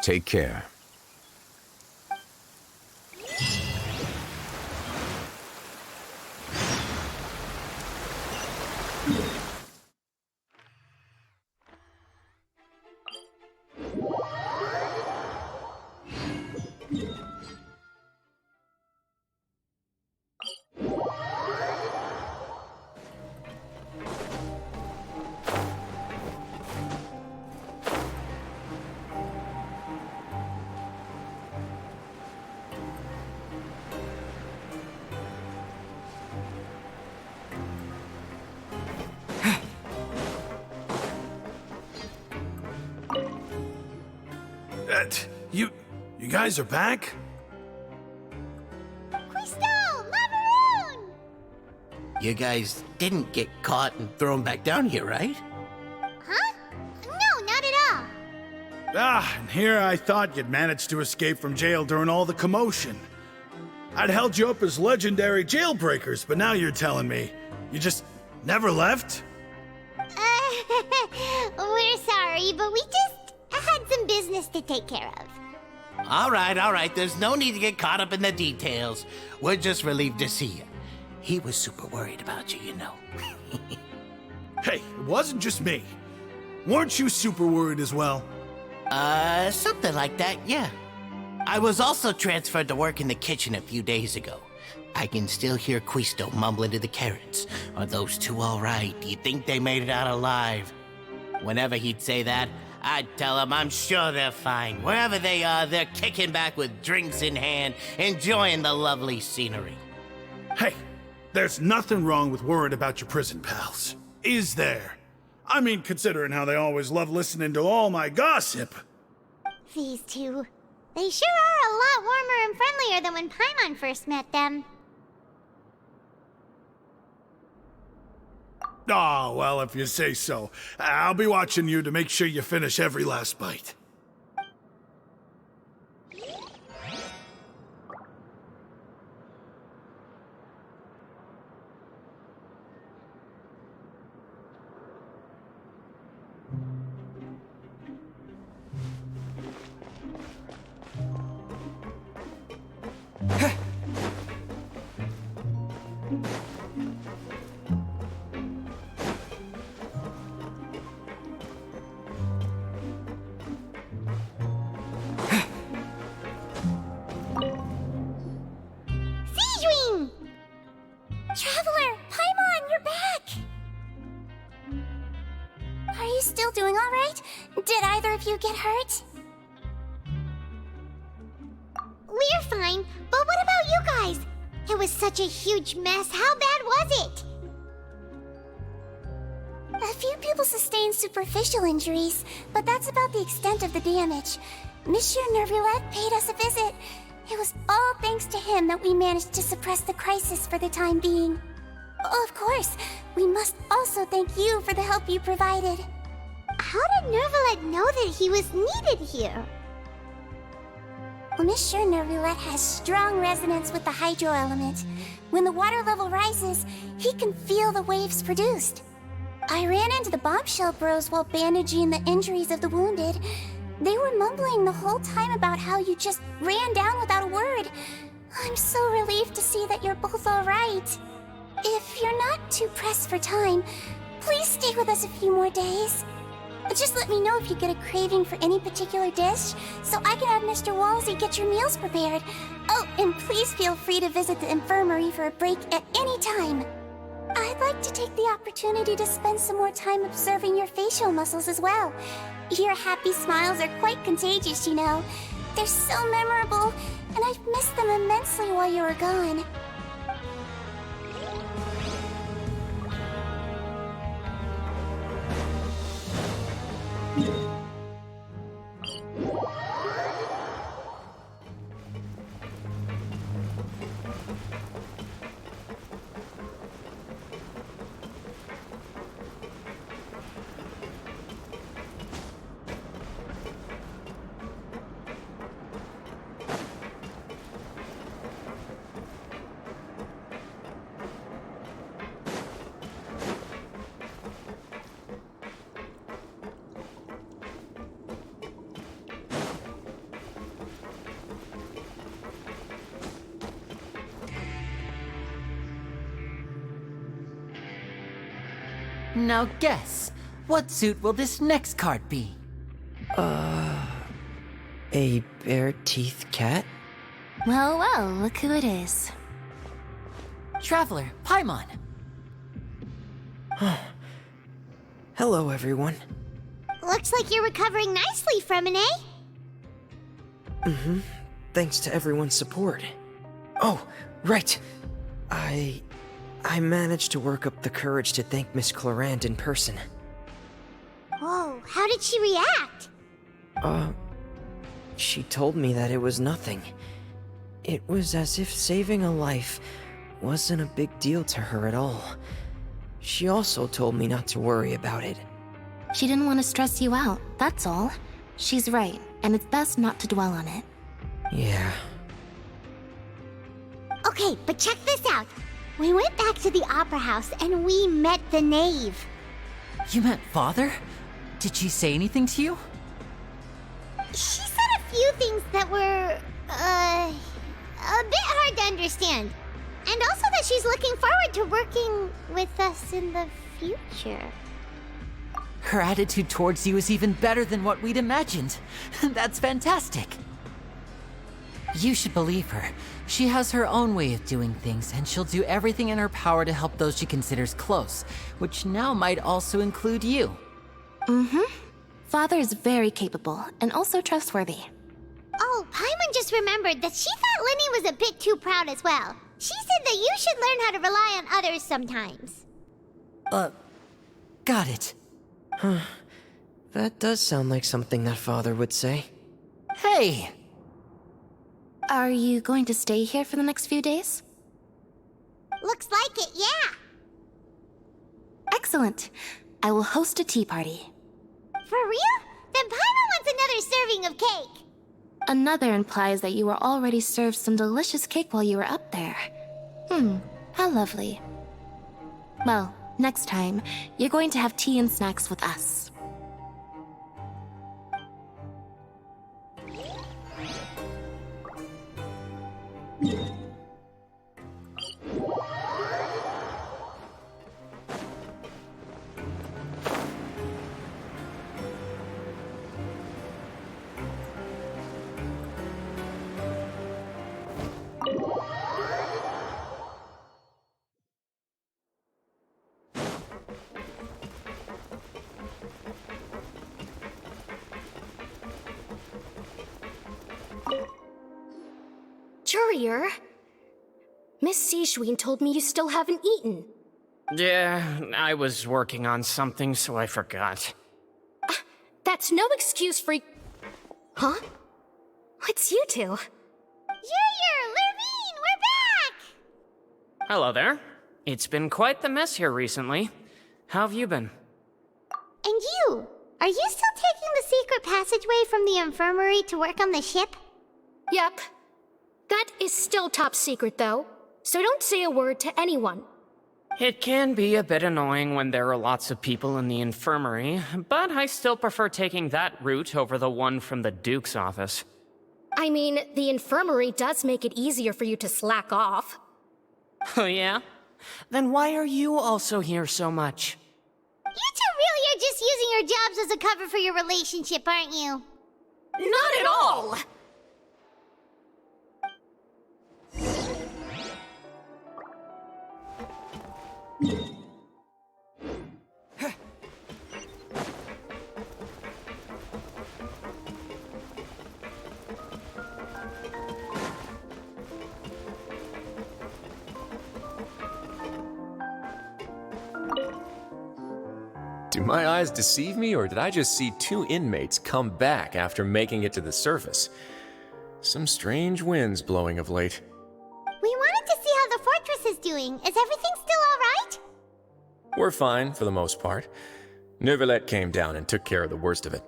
Take care. You guys are back? You guys didn't get caught and thrown back down here, right? Huh? No, not at all. And here I thought you'd managed to escape from jail during all the commotion. I'd held you up as legendary jailbreakers, but now you're telling me you just never left? We're sorry, but we just had some business to take care of. All right. There's no need to get caught up in the details. We're just relieved to see you. He was super worried about you, you know. Hey, it wasn't just me. Weren't you super worried as well? Something like that, yeah. I was also transferred to work in the kitchen a few days ago. I can still hear Quisto mumbling to the carrots. Are those two all right? Do you think they made it out alive? Whenever he'd say that, I'd tell him I'm sure they're fine. Wherever they are, they're kicking back with drinks in hand, enjoying the lovely scenery. Hey, there's nothing wrong with worrying about your prison pals. Is there? I mean, considering how they always love listening to all my gossip. These two. They sure are a lot warmer and friendlier than when Paimon first met them. Oh, well, if you say so. I'll be watching you to make sure you finish every last bite. you get hurt? We're fine, but what about you guys? It was such a huge mess. How bad was it? A few people sustained superficial injuries, but that's about the extent of the damage. Monsieur Nervulet paid us a visit. It was all thanks to him that we managed to suppress the crisis for the time being. Of course, we must also thank you for the help you provided. How did Nervulet know that he was needed here? Well, Monsieur Nervulet has strong resonance with the hydro element. When the water level rises, he can feel the waves produced. I ran into the bombshell bros while bandaging the injuries of the wounded. They were mumbling the whole time about how you just ran down without a word. I'm so relieved to see that you're both alright. If you're not too pressed for time, please stay with us a few more days. Just let me know if you get a craving for any particular dish, so I can have Mr. Walsey get your meals prepared. Oh, and please feel free to visit the infirmary for a break at any time. I'd like to take the opportunity to spend some more time observing your facial muscles as well. Your happy smiles are quite contagious, you know. They're so memorable, and I've missed them immensely while you were gone. Now guess, what suit will this next card be? A bare-teeth cat? Well, well, look who it is. Traveler, Paimon. Hello, everyone. Looks like you're recovering nicely from it, eh? Thanks to everyone's support. Oh, right. I managed to work up the courage to thank Miss Clarant in person. Whoa, how did she react? She told me that it was nothing. It was as if saving a life wasn't a big deal to her at all. She also told me not to worry about it. She didn't want to stress you out, that's all. She's right, and it's best not to dwell on it. Yeah. Okay, but check this out. We went back to the opera house and we met the knave. You met Father? Did she say anything to you? She said a few things that were, a bit hard to understand. And also that she's looking forward to working with us in the future. Her attitude towards you is even better than what we'd imagined. That's fantastic. You should believe her. She has her own way of doing things, and she'll do everything in her power to help those she considers close, which now might also include you. Father is very capable, and also trustworthy. Oh, Paimon just remembered that she thought Lenny was a bit too proud as well. She said that you should learn how to rely on others sometimes. Got it. That does sound like something that Father would say. Hey! Are you going to stay here for the next few days? Looks like it, yeah. Excellent. I will host a tea party. For real? Then Paimon wants another serving of cake. Another implies that you were already served some delicious cake while you were up there. How lovely. Well, next time, you're going to have tea and snacks with us. Courier? Miss Sijwin told me you still haven't eaten. Yeah, I was working on something, so I forgot. That's no excuse for... Huh? It's you two. Courier, Lurvine, we're back! Hello there. It's been quite the mess here recently. How have you been? And you? Are you still taking the secret passageway from the infirmary to work on the ship? Yep. That is still top secret, though, so don't say a word to anyone. It can be a bit annoying when there are lots of people in the infirmary, but I still prefer taking that route over the one from the Duke's office. I mean, the infirmary does make it easier for you to slack off. Oh yeah? Then why are you also here so much? You two really are just using your jobs as a cover for your relationship, aren't you? Not at all! Do my eyes deceive me, or did I just see two inmates come back after making it to the surface? Some strange winds blowing of late. We wanted to see how the fortress is doing. Is everything still alright? We're fine, for the most part. Neuvillette came down and took care of the worst of it.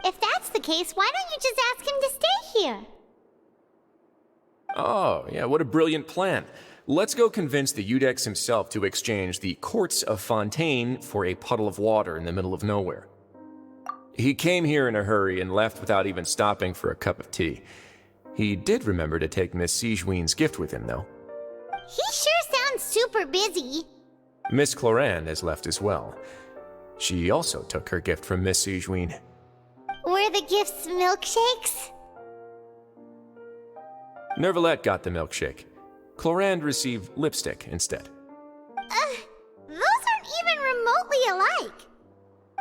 If that's the case, why don't you just ask him to stay here? Oh, yeah, what a brilliant plan. Let's go convince the Eudex himself to exchange the Courts of Fontaine for a puddle of water in the middle of nowhere. He came here in a hurry and left without even stopping for a cup of tea. He did remember to take Miss Sijwin's gift with him, though. He sure sounds super busy. Miss Cloran has left as well. She also took her gift from Miss Sijwin. Were the gifts milkshakes? Neuvillette got the milkshake. Clorand received lipstick instead. Those aren't even remotely alike.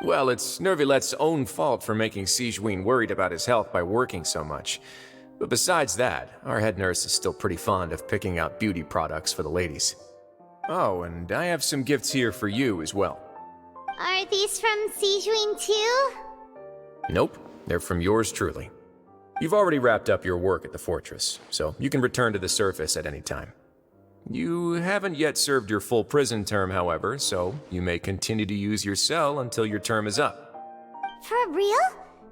Well, it's Neuvillette's own fault for making Sijwin worried about his health by working so much. But besides that, our head nurse is still pretty fond of picking out beauty products for the ladies. Oh, and I have some gifts here for you as well. Are these from Sijwin too? Nope, they're from yours truly. You've already wrapped up your work at the fortress, so you can return to the surface at any time. You haven't yet served your full prison term, however, so you may continue to use your cell until your term is up. For real?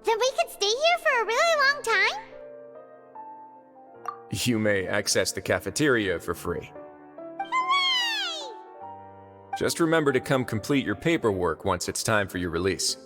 Then we could stay here for a really long time? You may access the cafeteria for free. Hooray! Just remember to come complete your paperwork once it's time for your release.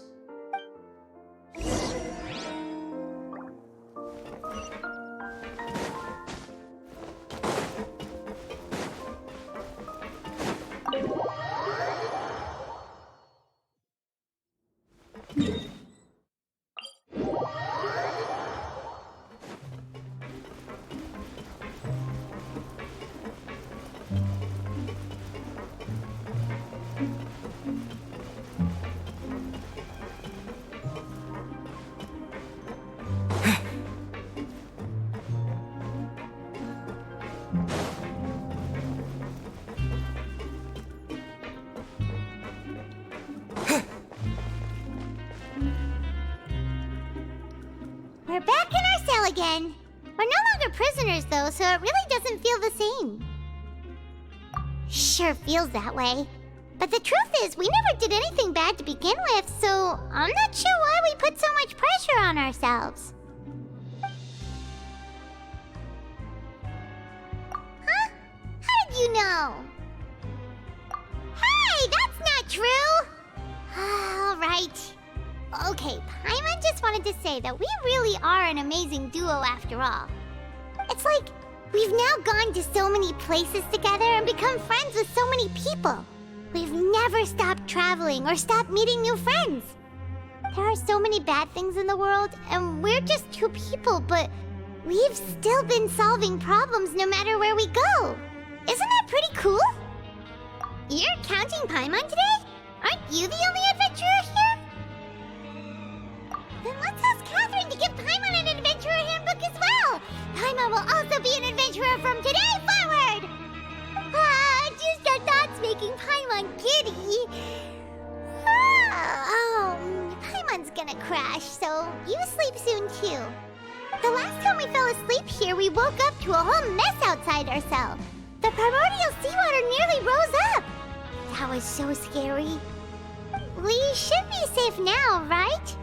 We're back in our cell again. We're no longer prisoners, though, so it really doesn't feel the same. Sure feels that way. But the truth is, we never did anything bad to begin with, so I'm not sure why we put so much pressure on ourselves. Huh? How did you know? Hey, that's not true! All right. Okay, Paimon just wanted to say that we really are an amazing duo after all. It's like we've now gone to so many places together and become friends with so many people. We've never stopped traveling or stopped meeting new friends. There are so many bad things in the world, and we're just two people, but we've still been solving problems no matter where we go. Isn't that pretty cool? You're counting Paimon today? Aren't you the only adventurer here? Then let's ask Catherine to give Paimon an adventurer handbook as well! Paimon will also be an adventurer The last time we fell asleep here, we woke up to a whole mess outside our cell. The primordial seawater nearly rose up. That was so scary. We should be safe now, right?